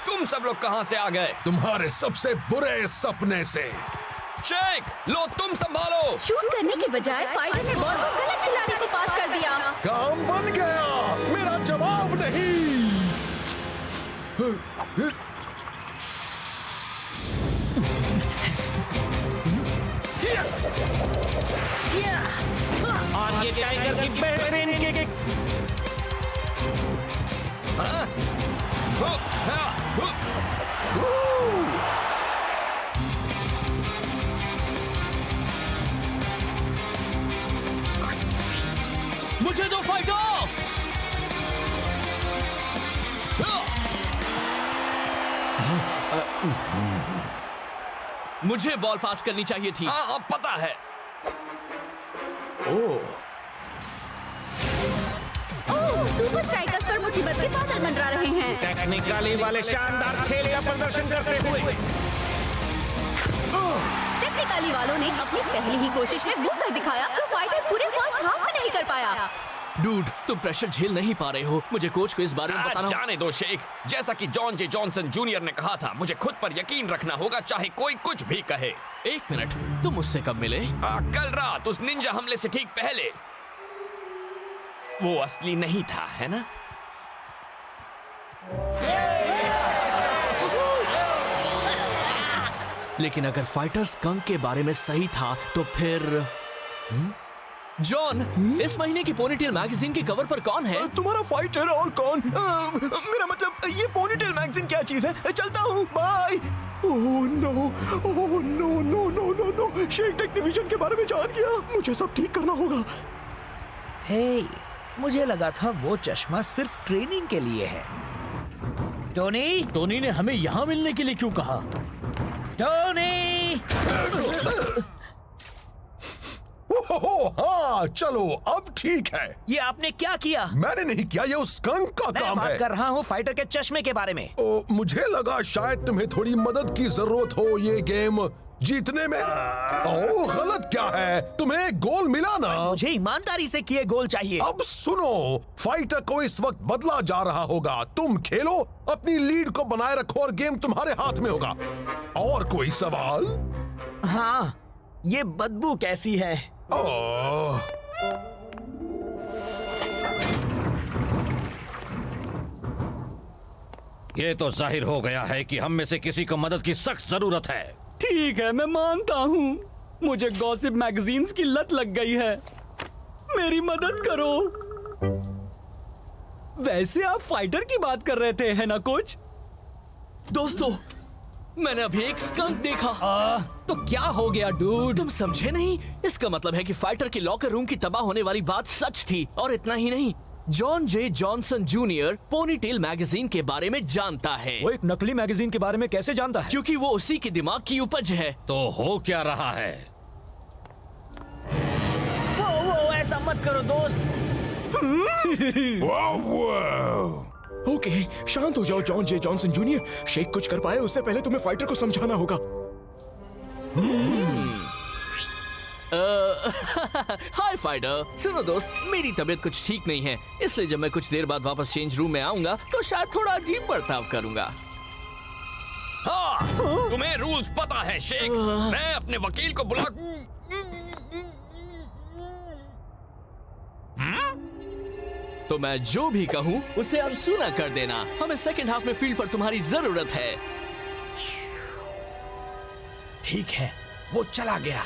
तुम सब लोग कहाँ से आ गए? तुम्हारे सबसे बुरे सपने से। शेख, लो तुम संभालो। शूट करने के बजाय फाइटर ने बॉल को गलत खिलाड़ी को पास कर दिया। काम बन गया, मेरा जवाब नहीं। और ये टाइगर की बेहतरीन किक। मुझे दो फाइटर। मुझे बॉल पास करनी चाहिए थी। हाँ, पता है। सुपर स्ट्राइकर्स पर मुसीबत के बादल मंडरा रहे हैं। टेक्निकली वाले शानदार खेल का प्रदर्शन करते हुए टेक्निकली वालों ने अपनी पहली ही कोशिश में वो कर दिखाया जो फाइटर पूरे फर्स्ट हाफ में नहीं कर पाया। डूड, तुम प्रेशर झेल नहीं पा रहे हो। मुझे कोच को इस बारे में बताना। जाने दो शेख, जैसा कि जॉन जे जॉनसन जूनियर ने कहा था, मुझे खुद पर यकीन रखना होगा, चाहे कोई कुछ भी कहे। एक मिनट, तुम मुझसे कब मिले? कल रात, उस निंजा हमले से ठीक पहले। वो असली नहीं था, है ना? लेकिन अगर फाइटर्स कंग के बारे में सही था तो फिर जॉन, इस महीने की पोनीटेल मैगजीन के कवर पर कौन है? तुम्हारा फाइटर और कौन? मेरा मतलब ये पोनीटेल मैगजीन क्या चीज है? चलता हूँ, bye. Oh no, oh no no no no no, Sheikh Technivision के बारे में जान गया। मुझे सब ठीक करना होगा। हे, मुझे लगा था वो चश्मा सिर्फ ट्रेनिंग के लिए है। टोनी ने हमें यहाँ मिलने के लिए क्यों कहा? टोनी! ओहो, हाँ, चलो अब ठीक है। ये आपने क्या किया? मैंने नहीं किया, ये उस स्कंक का मैं काम बात है। कर रहा हूँ फाइटर के चश्मे के बारे में। मुझे लगा शायद तुम्हें थोड़ी मदद की जरूरत हो ये गेम जीतने में। ओह, गलत क्या है? तुम्हें गोल मिला ना? मुझे ईमानदारी से किए गोल चाहिए। अब सुनो, फाइटर को इस वक्त बदला जा रहा होगा। तुम खेलो, अपनी लीड को बनाए रखो और गेम तुम्हारे हाथ में होगा। और कोई सवाल? हाँ, ये बदबू कैसी है? ओह, ये तो जाहिर हो गया है कि हम में से किसी को मदद की सख्त जरूरत है। ठीक है, मैं मानता हूँ। मुझे गॉसिप मैगजीन्स की लत लग गई है। मेरी मदद करो। वैसे आप फाइटर की बात कर रहे थे, है ना कोच? दोस्तों, मैंने अभी एक स्कंक देखा। तो क्या हो गया डूड? तुम समझे नहीं? इसका मतलब है कि फाइटर की लॉकर रूम की तबाह होने वाली बात सच थी। और इतना ही नहीं, जॉन जे जॉनसन जूनियर पोनीटेल मैगजीन के बारे में जानता है। वो एक नकली मैगजीन के बारे में कैसे जानता है? क्योंकि वो उसी के दिमाग की उपज है। तो हो क्या रहा है? वो ऐसा मत करो दोस्त। ओके, शांत हो जाओ जॉन जे जॉनसन जूनियर। शेख कुछ कर पाए उससे पहले तुम्हें फाइटर को समझाना होगा। हाय फाइटर, सुनो दोस्त, मेरी तबीयत कुछ ठीक नहीं है, इसलिए जब मैं कुछ देर बाद वापस चेंज रूम में आऊंगा तो शायद थोड़ा अजीब बर्ताव करूंगा। हाँ, तुम्हें रूल्स पता है शेख। मैं अपने वकील को बुला। तो मैं जो भी कहूँ उसे अनसुना कर देना। हमें सेकंड हाफ में फील्ड पर तुम्हारी जरूरत है। ठीक है, वो चला गया।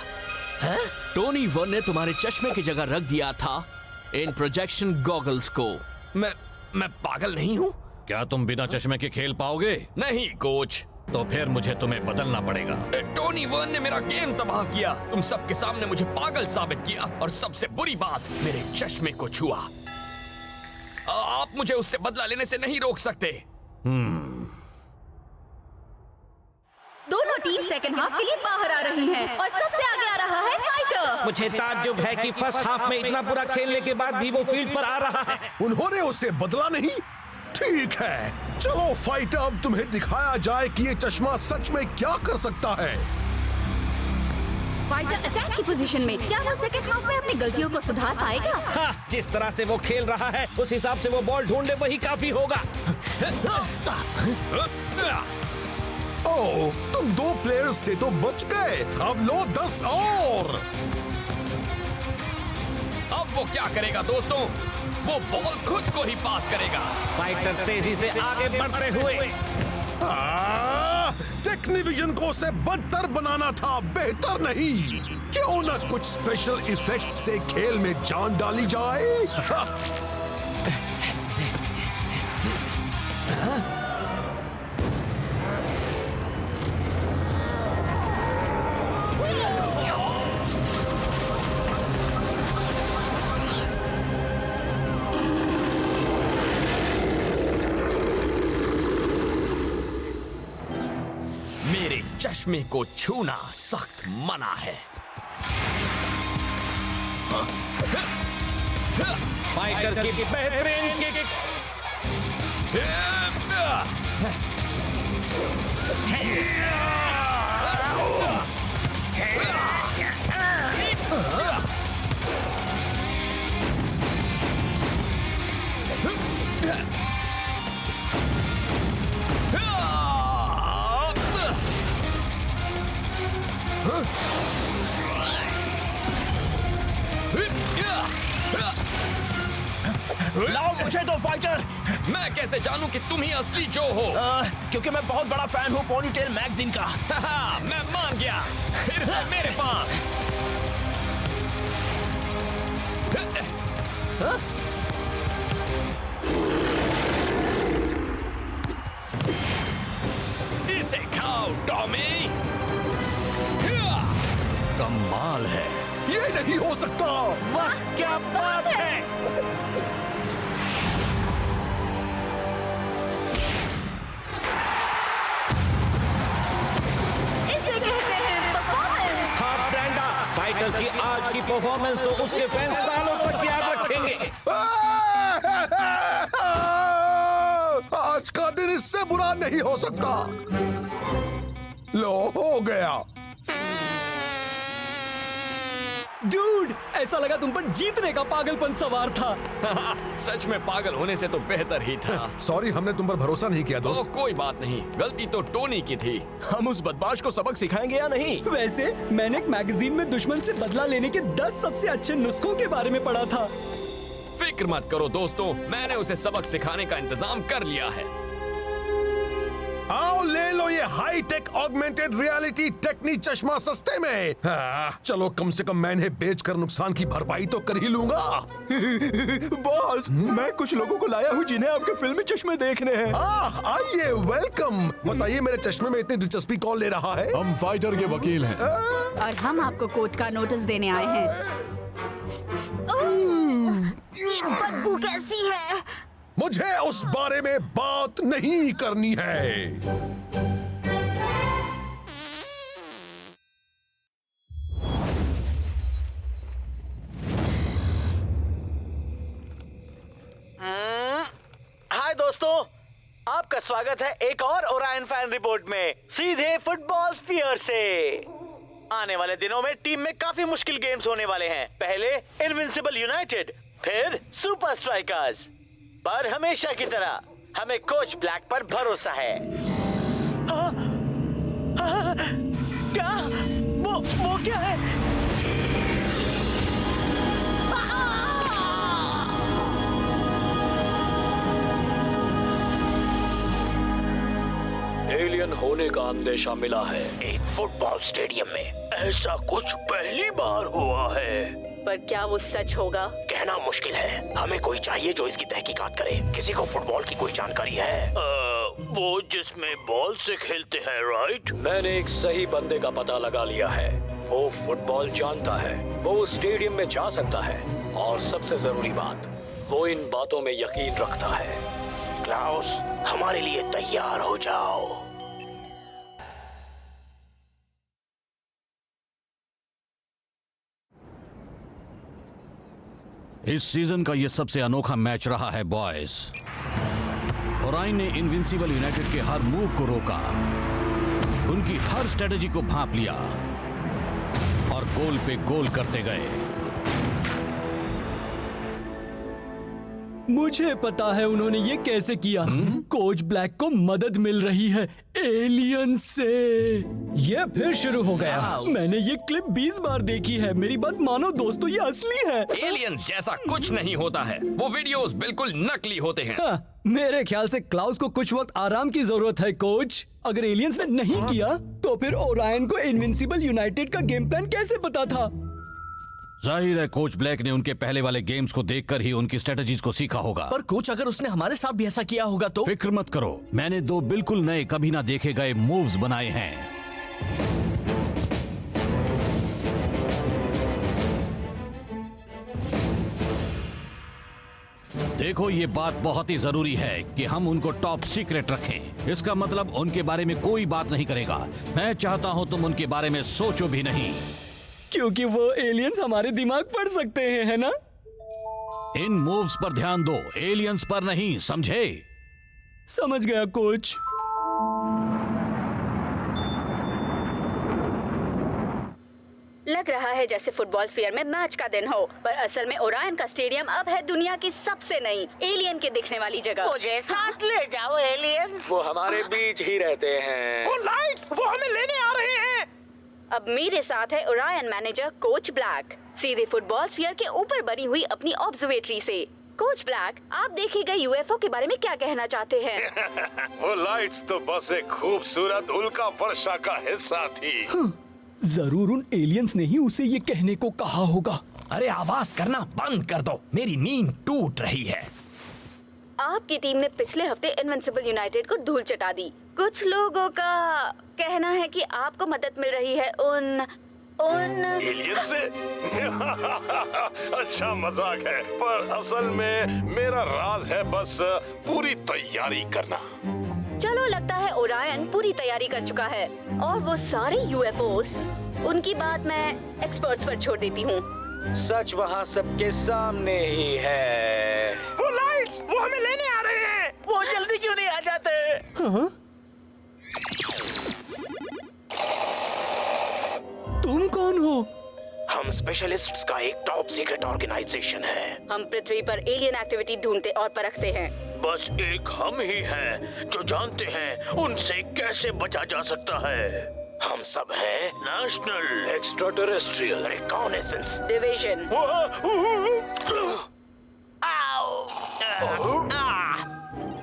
टोनी वन ने तुम्हारे चश्मे की जगह रख दिया था इन प्रोजेक्शन गॉगल्स को। मैं पागल नहीं हूँ। क्या तुम बिना चश्मे के खेल पाओगे? नहीं कोच। तो फिर मुझे तुम्हें बदलना पड़ेगा। टोनी वन ने मेरा गेम तबाह किया। तुम सबके सामने मुझे पागल साबित किया और सबसे बुरी बात, मेरे चश्मे को छुआ। आप मुझे उससे बदला लेने से नहीं रोक सकते। दोनों टीम सेकंड हाफ के लिए बाहर आ रही हैं और सबसे आगे आ रहा है फाइटर। मुझे ताज्जुब है कि फर्स्ट हाफ में इतना बुरा खेलने के बाद भी वो फील्ड पर आ रहा है। उन्होंने उसे बदला नहीं? ठीक है, चलो फाइटर, अब तुम्हें दिखाया जाए कि ये चश्मा सच में क्या कर सकता है। फाइटर अटैक की पोजीशन में, क्या वो सेकंड हाफ में अपनी गलतियों को सुधार पाएगा? हाँ, जिस तरह से वो खेल रहा है उस हिसाब से वो बॉल ढूंढे वही काफी होगा। ओह, तुम 2 प्लेयर्स से तो बच गए। अब लो 10 और। अब वो क्या करेगा दोस्तों? वो बॉल खुद को ही पास करेगा। फाइटर तेजी से आगे बढ़ते हुए। टेक्नीविजन को उसे बदतर बनाना था, बेहतर नहीं। क्यों ना कुछ स्पेशल इफेक्ट से खेल में जान डाली जाए। मेरे चश्मे को छूना सख्त मना है। फाइटर की बेहतरीन किक। लाओ मुझे तो फाइटर। मैं कैसे जानूं कि तुम ही असली जो हो? क्योंकि मैं बहुत बड़ा फैन हूँ पोनीटेल मैगजीन का। मैं मान गया। फिर से मेरे पास। इसे खाओ टॉमी। कमाल है। ये नहीं हो सकता। वाह, क्या बात है। परफॉर्मेंस तो उसके फैंस सालों तक याद रखेंगे। आज का दिन इससे बुरा नहीं हो सकता। लो, हो गया। डूड, ऐसा लगा तुम पर जीतने का पागलपन सवार था। सच में पागल होने से तो बेहतर ही था। सॉरी, हमने तुम पर भरोसा नहीं किया दोस्त। कोई बात नहीं, गलती तो टोनी की थी। हम उस बदमाश को सबक सिखाएंगे या नहीं? वैसे मैंने एक मैगजीन में दुश्मन से बदला लेने के 10 सबसे अच्छे नुस्खों के बारे में पढ़ा था। फिक्र मत करो दोस्तों, मैंने उसे सबक सिखाने का इंतजाम कर लिया है। आओ ले लो ये हाई टेक ऑगमेंटेड रियलिटी टेक्नी चश्मा सस्ते में। चलो, कम से कम मैं इन्हें बेचकर नुकसान की भरपाई तो कर ही लूंगा। बॉस, मैं कुछ लोगों को लाया हूँ जिन्हें आपके फिल्मी चश्मे देखने हैं। आइए, वेलकम। बताइए, मेरे चश्मे में इतनी दिलचस्पी कौन ले रहा है? हम फाइटर के वकील हैं। और हम आपको कोर्ट का नोटिस देने आए हैं। ये बदबू कैसी है? मुझे उस बारे में बात नहीं करनी है। हाय दोस्तों, आपका स्वागत है एक और ओरायन फैन रिपोर्ट में, सीधे फुटबॉल स्फीयर से। आने वाले दिनों में टीम में काफी मुश्किल गेम्स होने वाले हैं। पहले इनविंसिबल यूनाइटेड, फिर सुपर स्ट्राइकर्स। पर हमेशा की तरह हमें कोच ब्लैक पर भरोसा है। क्या? वो क्या है? एलियन होने का अंदेशा मिला है। एक फुटबॉल स्टेडियम में ऐसा कुछ पहली बार हुआ है। पर क्या वो सच होगा? कहना मुश्किल है। हमें कोई चाहिए जो इसकी तहकीकात करे। किसी को फुटबॉल की कोई जानकारी है? वो जिसमें बॉल से खेलते हैं, राइट? मैंने एक सही बंदे का पता लगा लिया है। वो फुटबॉल जानता है, वो स्टेडियम में जा सकता है, और सबसे जरूरी बात, वो इन बातों में यकीन रखता है। क्लाउस, हमारे लिए तैयार हो जाओ। इस सीजन का ये सबसे अनोखा मैच रहा है बॉयज। ओरायन ने इनविंसिबल यूनाइटेड के हर मूव को रोका, उनकी हर स्ट्रेटजी को भांप लिया और गोल पे गोल करते गए। मुझे पता है उन्होंने ये कैसे किया। कोच ब्लैक को मदद मिल रही है एलियन से। ये फिर शुरू हो गया। मैंने ये क्लिप 20 बार देखी है। मेरी बात मानो दोस्तों, ये असली है। एलियंस जैसा कुछ नहीं होता है, वो वीडियोस बिल्कुल नकली होते हैं। मेरे ख्याल से क्लाउस को कुछ वक्त आराम की जरूरत है कोच। अगर एलियंस ने नहीं किया तो फिर ओरायन को इनविंसिबल यूनाइटेड का गेम प्लान कैसे पता था? जाहिर है कोच ब्लैक ने उनके पहले वाले गेम्स को देखकर ही उनकी स्ट्रेटजीज को सीखा होगा। पर कोच, अगर उसने हमारे साथ भी ऐसा किया होगा तो? फिक्र मत करो, मैंने 2 बिल्कुल नए, कभी ना देखे गए मूव्स बनाए हैं। देखो, ये बात बहुत ही जरूरी है कि हम उनको टॉप सीक्रेट रखें। इसका मतलब उनके बारे में कोई बात नहीं करेगा। मैं चाहता हूं तुम उनके बारे में सोचो भी नहीं, क्योंकि वो एलियंस हमारे दिमाग पढ़ सकते हैं, है ना? इन मूव्स पर ध्यान दो, एलियंस पर नहीं, समझे? समझ गया कोच। लग रहा है जैसे फुटबॉल स्फीयर में मैच का दिन हो, पर असल में ओरायन का स्टेडियम अब है दुनिया की सबसे नई एलियन के दिखने वाली जगह। मुझे साथ ले जाओ एलियंस। वो हमारे बीच ही रहते हैं। वो लाइट्स, वो हमें लेने आ रहे हैं। अब मेरे साथ है ओरायन मैनेजर कोच ब्लैक, सीधे फुटबॉल स्फीयर के ऊपर बनी हुई अपनी ऑब्जर्वेटरी से। कोच ब्लैक, आप देखे गए यूएफओ के बारे में क्या कहना चाहते हैं? वो लाइट्स तो बस एक खूबसूरत उल्का वर्षा का हिस्सा थी। जरूर उन एलियंस ने ही उसे ये कहने को कहा होगा। अरे आवाज करना बंद कर दो, मेरी नींद टूट रही है। आपकी टीम ने पिछले हफ्ते इनविंसिबल यूनाइटेड को धूल चटा दी। कुछ लोगों का कहना है कि आपको मदद मिल रही है उन एलियन से। अच्छा मजाक है, पर असल में मेरा राज है बस पूरी तैयारी करना। चलो, लगता है ओरायन पूरी तैयारी कर चुका है और वो सारे यूएफओस, उनकी बात मैं एक्सपर्ट्स पर छोड़ देती हूँ। सच वहाँ सबके सामने ही है। वो लाइट्स, वो हमें लेने आ रहे हैं। वो जल्दी क्यों नहीं आ जाते? हाँ? तुम कौन हो? हम स्पेशलिस्ट्स का एक टॉप सीक्रेट ऑर्गेनाइजेशन है। हम पृथ्वी पर एलियन एक्टिविटी ढूंढते और परखते हैं। बस एक हम ही हैं जो जानते हैं उनसे कैसे बचा जा सकता है। हम सब हैं नेशनल एक्स्ट्राटेरेस्ट्रियल रिकॉनेसेंस डिवीजन।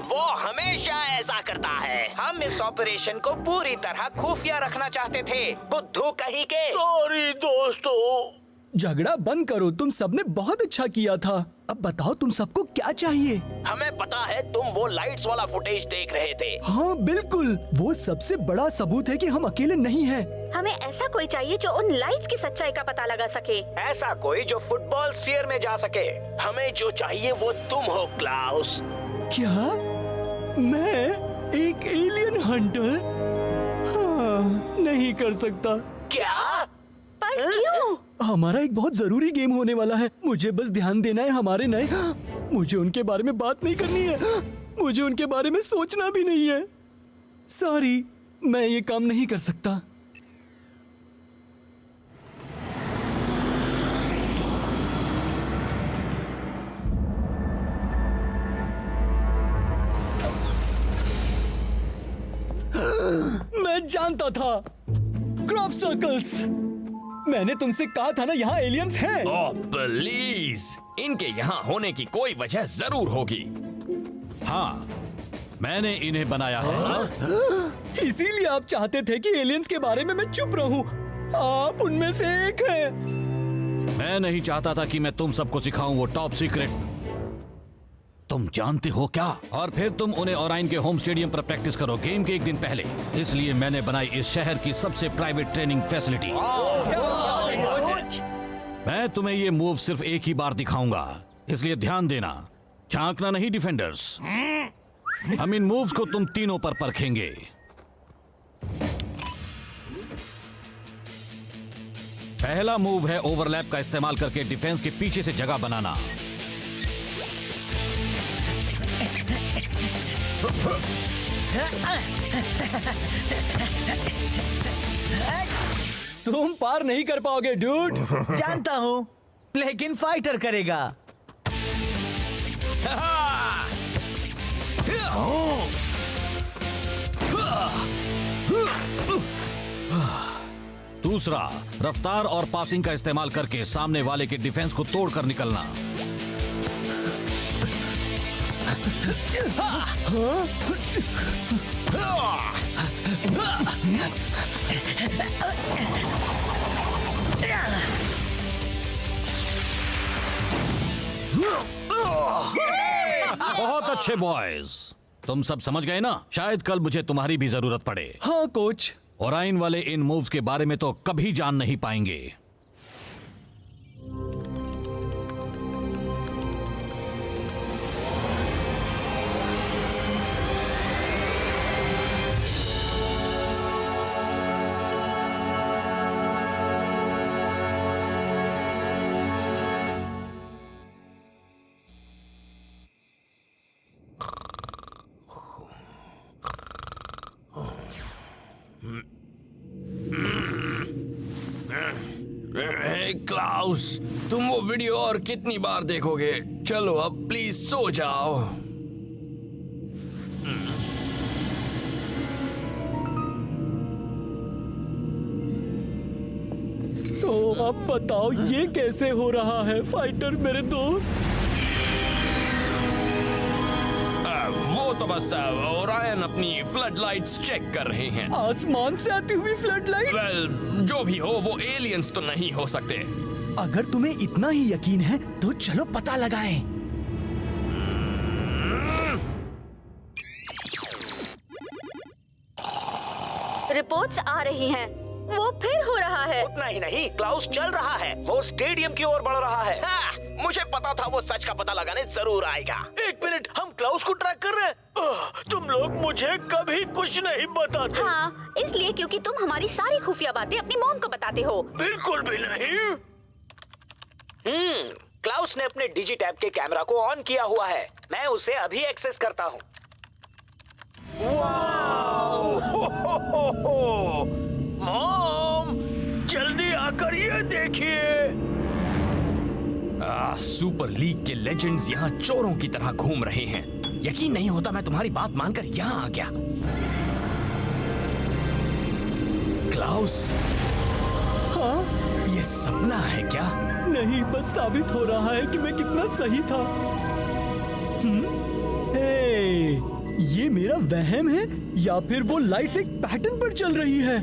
वो हमेशा ऐसा करता है। हम इस ऑपरेशन को पूरी तरह खुफिया रखना चाहते थे, बुद्धू कहीं के। सॉरी दोस्तों। झगड़ा बंद करो, तुम सबने बहुत अच्छा किया था। अब बताओ तुम सबको क्या चाहिए? हमें पता है तुम वो लाइट्स वाला फुटेज देख रहे थे। हाँ बिल्कुल, वो सबसे बड़ा सबूत है कि हम अकेले नहीं हैं। हमें ऐसा कोई चाहिए जो उन लाइट्स की सच्चाई का पता लगा सके। ऐसा कोई जो फुटबॉल स्फीयर में जा सके। हमें जो चाहिए वो तुम हो क्लाउस। क्या मैं एक एलियन हंटर? हाँ, नहीं कर सकता। क्या? पर क्यों? हमारा एक बहुत जरूरी गेम होने वाला है। मुझे बस ध्यान देना है हमारे नए। मुझे उनके बारे में बात नहीं करनी है। मुझे उनके बारे में सोचना भी नहीं है। सॉरी, मैं ये काम नहीं कर सकता। मैं जानता था। Crop circles. मैंने तुमसे कहा था ना यहाँ एलियंस हैं। ओह प्लीज, इनके यहाँ होने की कोई वजह जरूर होगी। हाँ, मैंने इन्हें बनाया है। इसीलिए आप चाहते थे कि एलियंस के बारे में मैं चुप रहूं। आप उनमें से एक हैं। मैं नहीं चाहता था कि मैं तुम सबको सिखाऊं वो टॉप सीक्रेट। तुम जानते हो क्या? और फिर तुम उन्हें ओराइन के होम स्टेडियम पर प्रैक्टिस करो गेम के एक दिन पहले। इसलिए मैंने बनाई इस शहर की सबसे प्राइवेट ट्रेनिंग फैसिलिटी। मैं तुम्हें ये मूव सिर्फ एक ही बार दिखाऊंगा, इसलिए ध्यान देना। झांकना नहीं डिफेंडर्स। हम इन मूव्स को तुम तीनों पर परखेंगे। पहला मूव है ओवरलैप का इस्तेमाल करके डिफेंस के पीछे से जगह बनाना। तुम पार नहीं कर पाओगे डूड। जानता हूँ, लेकिन फाइटर करेगा। दूसरा, रफ्तार और पासिंग का इस्तेमाल करके सामने वाले के डिफेंस को तोड़कर निकलना। बहुत अच्छे बॉयज, तुम सब समझ गए ना? शायद कल मुझे तुम्हारी भी जरूरत पड़े। हाँ कोच। ओराइन वाले इन मूव्स के बारे में तो कभी जान नहीं पाएंगे। क्लाउस, तुम वो वीडियो और कितनी बार देखोगे? चलो अब प्लीज सो जाओ। तो अब बताओ ये कैसे हो रहा है फाइटर मेरे दोस्त? वो तो बस ओरायन अपनी फ्लड लाइट्स चेक कर रहे हैं। आसमान से आती हुई फ्लड लाइट? वेल, जो भी हो वो एलियंस तो नहीं हो सकते। अगर तुम्हें इतना ही यकीन है तो चलो पता लगाएं। रिपोर्ट्स आ रही हैं। वो फिर हो रहा है। उतना ही नहीं, क्लाउस चल रहा है। वो स्टेडियम की ओर बढ़ रहा है। हाँ, मुझे पता था वो सच का पता लगाने जरूर आएगा। एक मिनट, हम क्लाउस को ट्रैक कर रहे हैं। तुम लोग मुझे कभी कुछ नहीं बताते। हाँ, इसलिए क्योंकि तुम हमारी सारी खुफिया बातें अपनी मॉम को बताते हो। बिल्कुल भी नहीं। क्लाउस ने अपने डिजिटैप के कैमरा को ऑन किया हुआ है। मैं उसे अभी एक्सेस करता हूँ। मॉम, जल्दी आकर ये देखिए। सुपर लीग के लेजेंड्स यहाँ चोरों की तरह घूम रहे हैं। यकीन नहीं होता मैं तुम्हारी बात मानकर यहाँ आ गया। क्लाउस, हाँ? ये सपना है क्या? नहीं, बस साबित हो रहा है कि मैं कितना सही था। हे, ये मेरा वहम है या फिर वो लाइट्स एक पैटर्न पर चल रही है?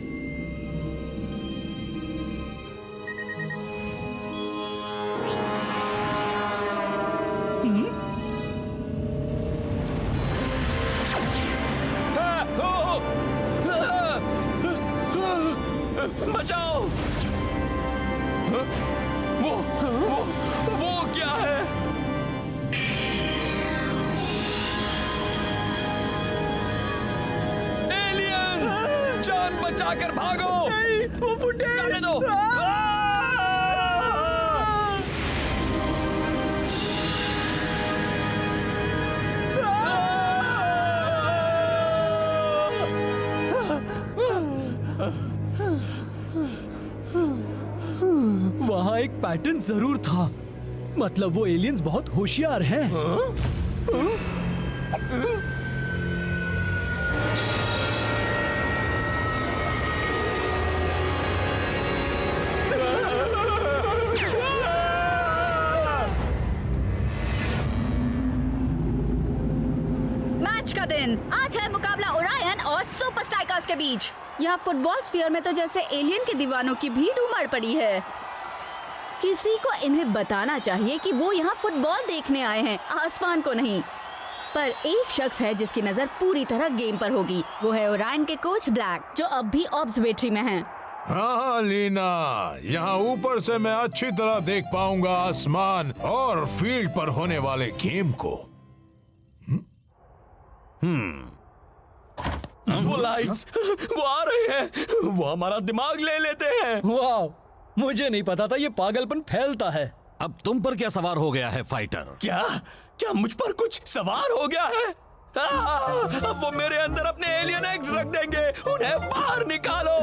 बचाओ! वो क्या है? एलियंस! जान बचाकर भागो! नहीं, वो फुटेज! जाने दो! वहाँ एक पैटर्न जरूर था। मतलब वो एलियंस बहुत होशियार हैं। मैच का दिन आज है। मुकाबला ओरायन और सुपर स्ट्राइकर्स के बीच। यहाँ फुटबॉल स्फीयर में तो जैसे एलियन के दीवानों की भीड़ उमड़ पड़ी है। किसी को इन्हें बताना चाहिए कि वो यहाँ फुटबॉल देखने आए हैं, आसमान को नहीं। पर एक शख्स है जिसकी नजर पूरी तरह गेम पर होगी। वो है ओरायन के कोच ब्लैक, जो अब भी ऑब्जर्वेटरी में हैं। हाँ लीना, यहाँ ऊपर से मैं अच्छी तरह देख पाऊंगा आसमान और फील्ड पर होने वाले गेम को। वो लाइट्स, वो आ रहे हैं। वो हमारा दिमाग ले लेते हैं। वाह, मुझे नहीं पता था ये पागलपन फैलता है। अब तुम पर क्या सवार हो गया है फाइटर? क्या मुझ पर कुछ सवार हो गया है? अब वो मेरे अंदर अपने एलियन एग्स रख देंगे। उन्हें बाहर निकालो।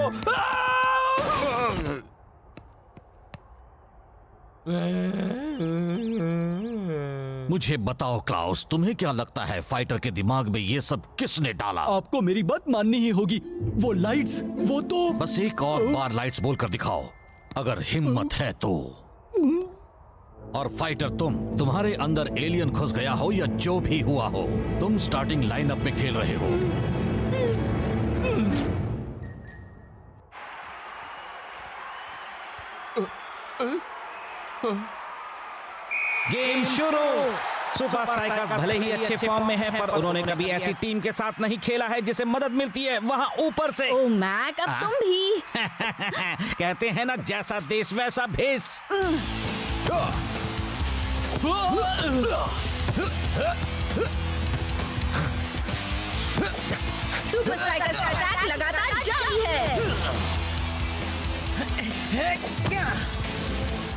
मुझे बताओ क्लाउस, तुम्हें क्या लगता है फाइटर के दिमाग में ये सब किसने डाला? आपको मेरी बात माननी ही होगी। वो लाइट्स, वो तो बस एक और बार लाइट्स बोलकर दिखाओ, अगर हिम्मत है तो। और फाइटर, तुम्हारे अंदर एलियन घुस गया हो या जो भी हुआ हो, तुम स्टार्टिंग लाइनअप में खेल रहे हो। गेम शुरू। सुपर स्ट्राइकर्स भले ही अच्छे फॉर्म में हैं, पर उन्होंने कभी ऐसी टीम के साथ नहीं खेला है जिसे मदद मिलती है वहां ऊपर से। ओ मैक, अब तुम भी। कहते हैं ना, जैसा देश वैसा भेष। सुपर स्ट्राइकर्स का अटैक लगातार जारी है,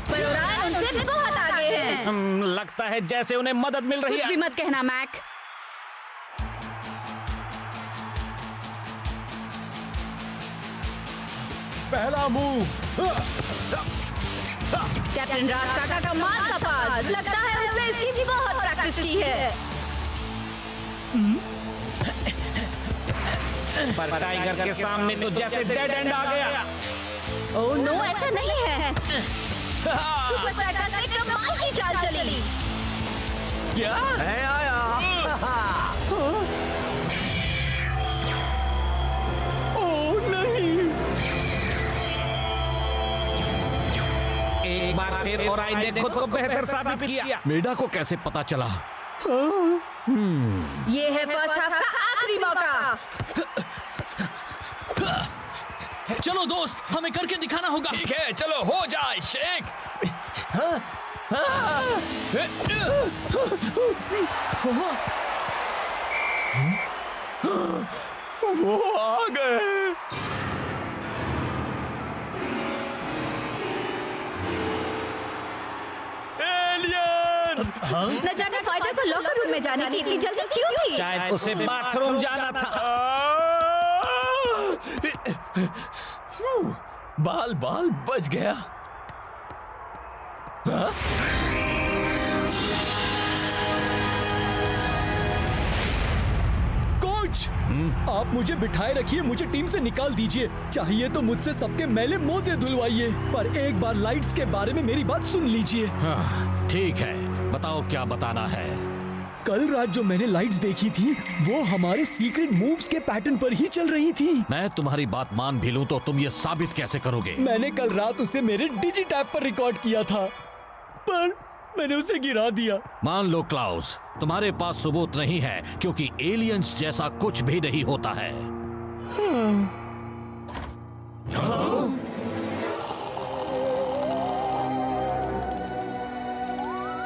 पर ओरायन उनसे बहुत आगे हैं। लगता है जैसे उन्हें मदद मिल रही कुछ है। भी मत कहना मैक। पहला मूव। कैप्टन रास्ता का कमाल का पास। लगता है उसने इसकी भी बहुत प्रैक्टिस की है। पर टाइगर के सामने तो जैसे डेड एंड आ गया। ओह नो, ऐसा नहीं है। सुपर स्ट्राइकर्स ने कमाल की चाल चली। क्या है आया? ओह नहीं। एक बार फिर ओरायन ने खुद को बेहतर साबित किया। मेडा को कैसे पता चला? ये है फर्स्ट हाफ का आखिरी मौका। चलो दोस्त, हमें करके दिखाना होगा। ठीक है, चलो हो जाए शेक। वो आ गए। न जाने फाइटर को लॉकर रूम में जाने की इतनी जल्दी क्यों थी? शायद उसे बाथरूम जाना था। बाल बाल बच गया। हाँ? कोच, आप मुझे बिठाए रखिए, मुझे टीम से निकाल दीजिए। चाहिए तो मुझसे सबके मैले मोजे धुलवाइए, पर एक बार लाइट्स के बारे में मेरी बात सुन लीजिए। हाँ, ठीक है, बताओ क्या बताना है। कल रात जो मैंने लाइट्स देखी थी वो हमारे सीक्रेट मूव्स के पैटर्न पर ही चल रही थी। मैं तुम्हारी बात मान भी लूं तो तुम ये साबित कैसे करोगे? मैंने कल रात उसे मेरे डिजिटैप पर रिकॉर्ड किया था, पर मैंने उसे गिरा दिया। मान लो क्लाउस, तुम्हारे पास सबूत नहीं है क्योंकि एलियंस जैसा कुछ भी नहीं होता है।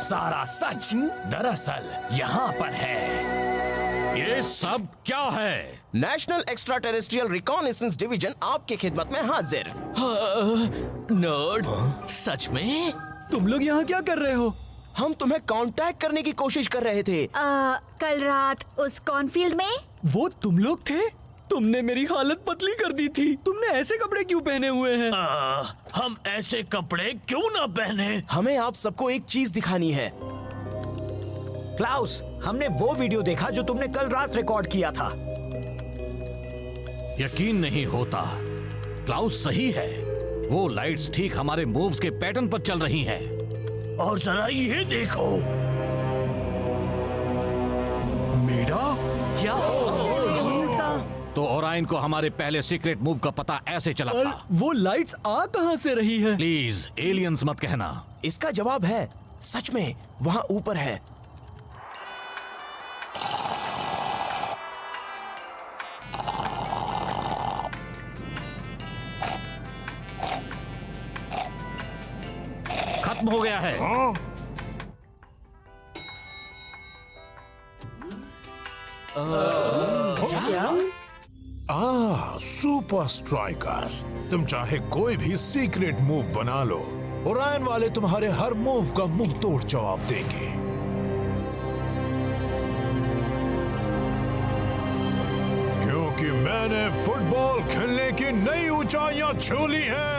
सारा सच दरअसल यहाँ पर है। ये सब क्या है? National extra terrestrial reconnaissance division आपके खिदमत में हाजिर। नर्ड, सच में? तुम लोग यहाँ क्या कर रहे हो? हम तुम्हें कांटेक्ट करने की कोशिश कर रहे थे। कल रात उस कॉर्नफील्ड में वो तुम लोग थे? तुमने मेरी हालत पतली कर दी थी। तुमने ऐसे कपड़े क्यों पहने हुए हैं? हम ऐसे कपड़े क्यों ना पहने? हमें आप सबको एक चीज दिखानी है। क्लाउस, हमने वो वीडियो देखा जो तुमने कल रात रिकॉर्ड किया था। यकीन नहीं होता, क्लाउस सही है। वो लाइट्स ठीक हमारे मूव्स के पैटर्न पर चल रही हैं। और जरा ये देखो, मेरा क्या? तो ओराइन को हमारे पहले सीक्रेट मूव का पता ऐसे चला और था। वो लाइट्स आ कहां से रही है? प्लीज एलियंस मत कहना। इसका जवाब है, सच में वहां ऊपर है। खत्म हो गया है। सुपर स्ट्राइकर्स, तुम चाहे कोई भी सीक्रेट मूव बना लो, ओरायन वाले तुम्हारे हर मूव का मुंह तोड़ जवाब देंगे। क्योंकि मैंने फुटबॉल खेलने की नई ऊंचाइयां छू ली हैं।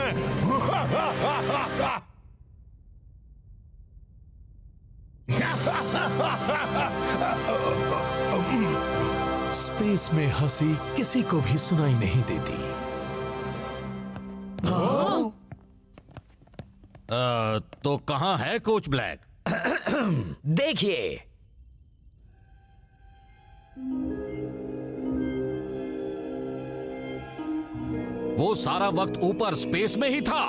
स्पेस में हंसी किसी को भी सुनाई नहीं देती। तो कहां है कोच ब्लैक? देखिए, वो सारा वक्त ऊपर स्पेस में ही था।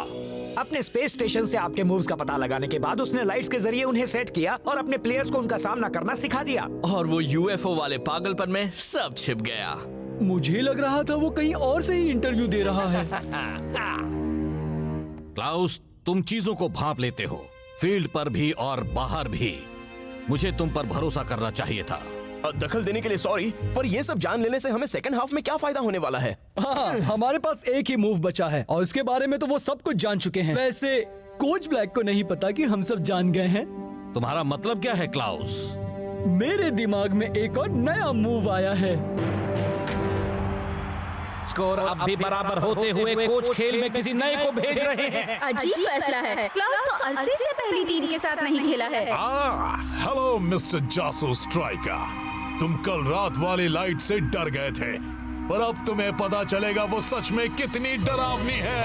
अपने स्पेस स्टेशन से आपके मूव्स का पता लगाने के बाद उसने लाइट्स के जरिए उन्हें सेट किया और अपने प्लेयर्स को उनका सामना करना सिखा दिया। और वो यूएफओ वाले पागलपन में सब छिप गया। मुझे लग रहा था वो कहीं और से ही इंटरव्यू दे रहा है। क्लाउस, तुम चीजों को भांप लेते हो, फील्ड पर भी और बाहर भी। मुझे तुम पर भरोसा करना चाहिए था। दखल देने के लिए सॉरी, पर ये सब जान लेने से हमें सेकंड हाफ में क्या फायदा होने वाला है? हाँ, हमारे पास एक ही मूव बचा है और उसके बारे में तो वो सब कुछ जान चुके हैं। वैसे कोच ब्लैक को नहीं पता कि हम सब जान गए हैं। तुम्हारा मतलब क्या है क्लाउस? मेरे दिमाग में एक और नया मूव आया है। स्कोर अब भी बराबर होते हुए कोच खेल में किसी नए को भेज रहे हैं। अजीब फैसला है। क्लाउस तो अरसे से पहली टीम के साथ नहीं खेला है। हेलो मिस्टर जासूस स्ट्राइकर, तुम कल रात वाली लाइट से डर गए थे, पर अब तुम्हें पता चलेगा वो सच में कितनी डरावनी है।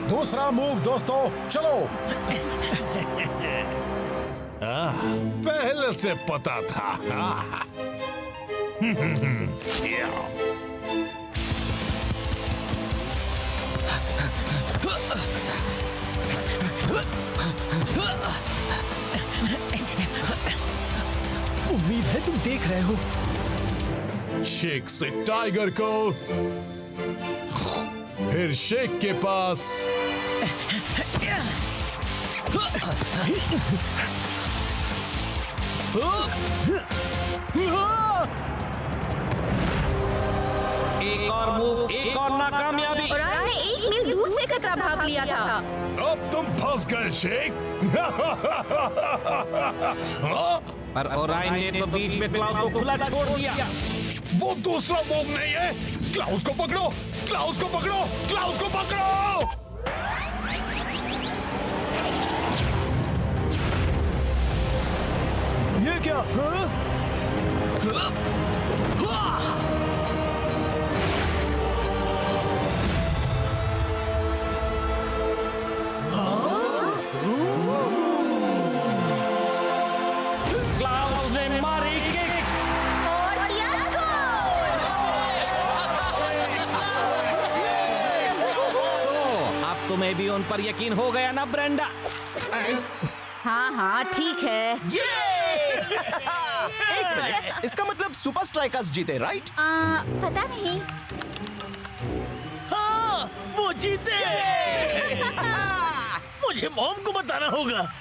दूसरा मूव दोस्तों, चलो। पहले से पता था। उम्मीद है तुम देख रहे हो। शेख से टाइगर को, फिर शेख के पास। एक और मूव, एक और नाकामयाबी। ओरायन ने 1 मील दूर से खतरा भाप लिया था। अब तुम फंस गए शेख। पर ओरायन ने तो बीच में क्लाउस को खुला छोड़ दिया। वो दूसरा मूव नहीं है। क्लाउस को पकड़ो, क्लाउस को पकड़ो, क्लाउस को पकड़ो। ये क्या? हाँ? क्लाउस ने मारी किक और किया स्कोर। तो अब तुम्हें भी उन पर यकीन हो गया ना ब्रेंडा? हाँ हाँ ठीक है। एक मिनट, इसका मतलब सुपर स्ट्राइकर्स जीते, राइट? पता नहीं। हाँ, वो जीते। मुझे मॉम को बताना होगा।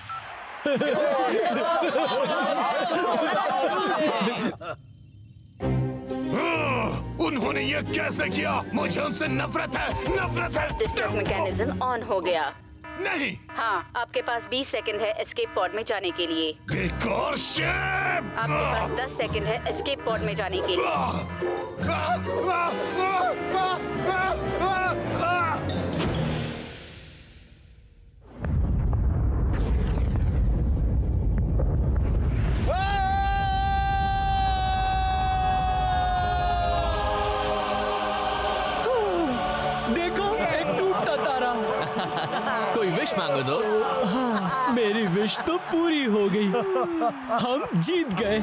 उन्होंने ये कैसे किया? मुझे उनसे नफरत है, नफरत है। डिस्ट्रक्ट मैकेनिज्म ऑन हो गया। नहीं, हाँ, आपके पास 20 सेकंड है एस्केप पॉड में जाने के लिए। बेकार शेप। आपके पास 10 सेकंड है एस्केप पॉड में जाने के लिए। देखो, एक टूटता तारा। कोई विश मांगो दोस्त। हाँ, मेरी विश तो पूरी हो गई। हम जीत गए।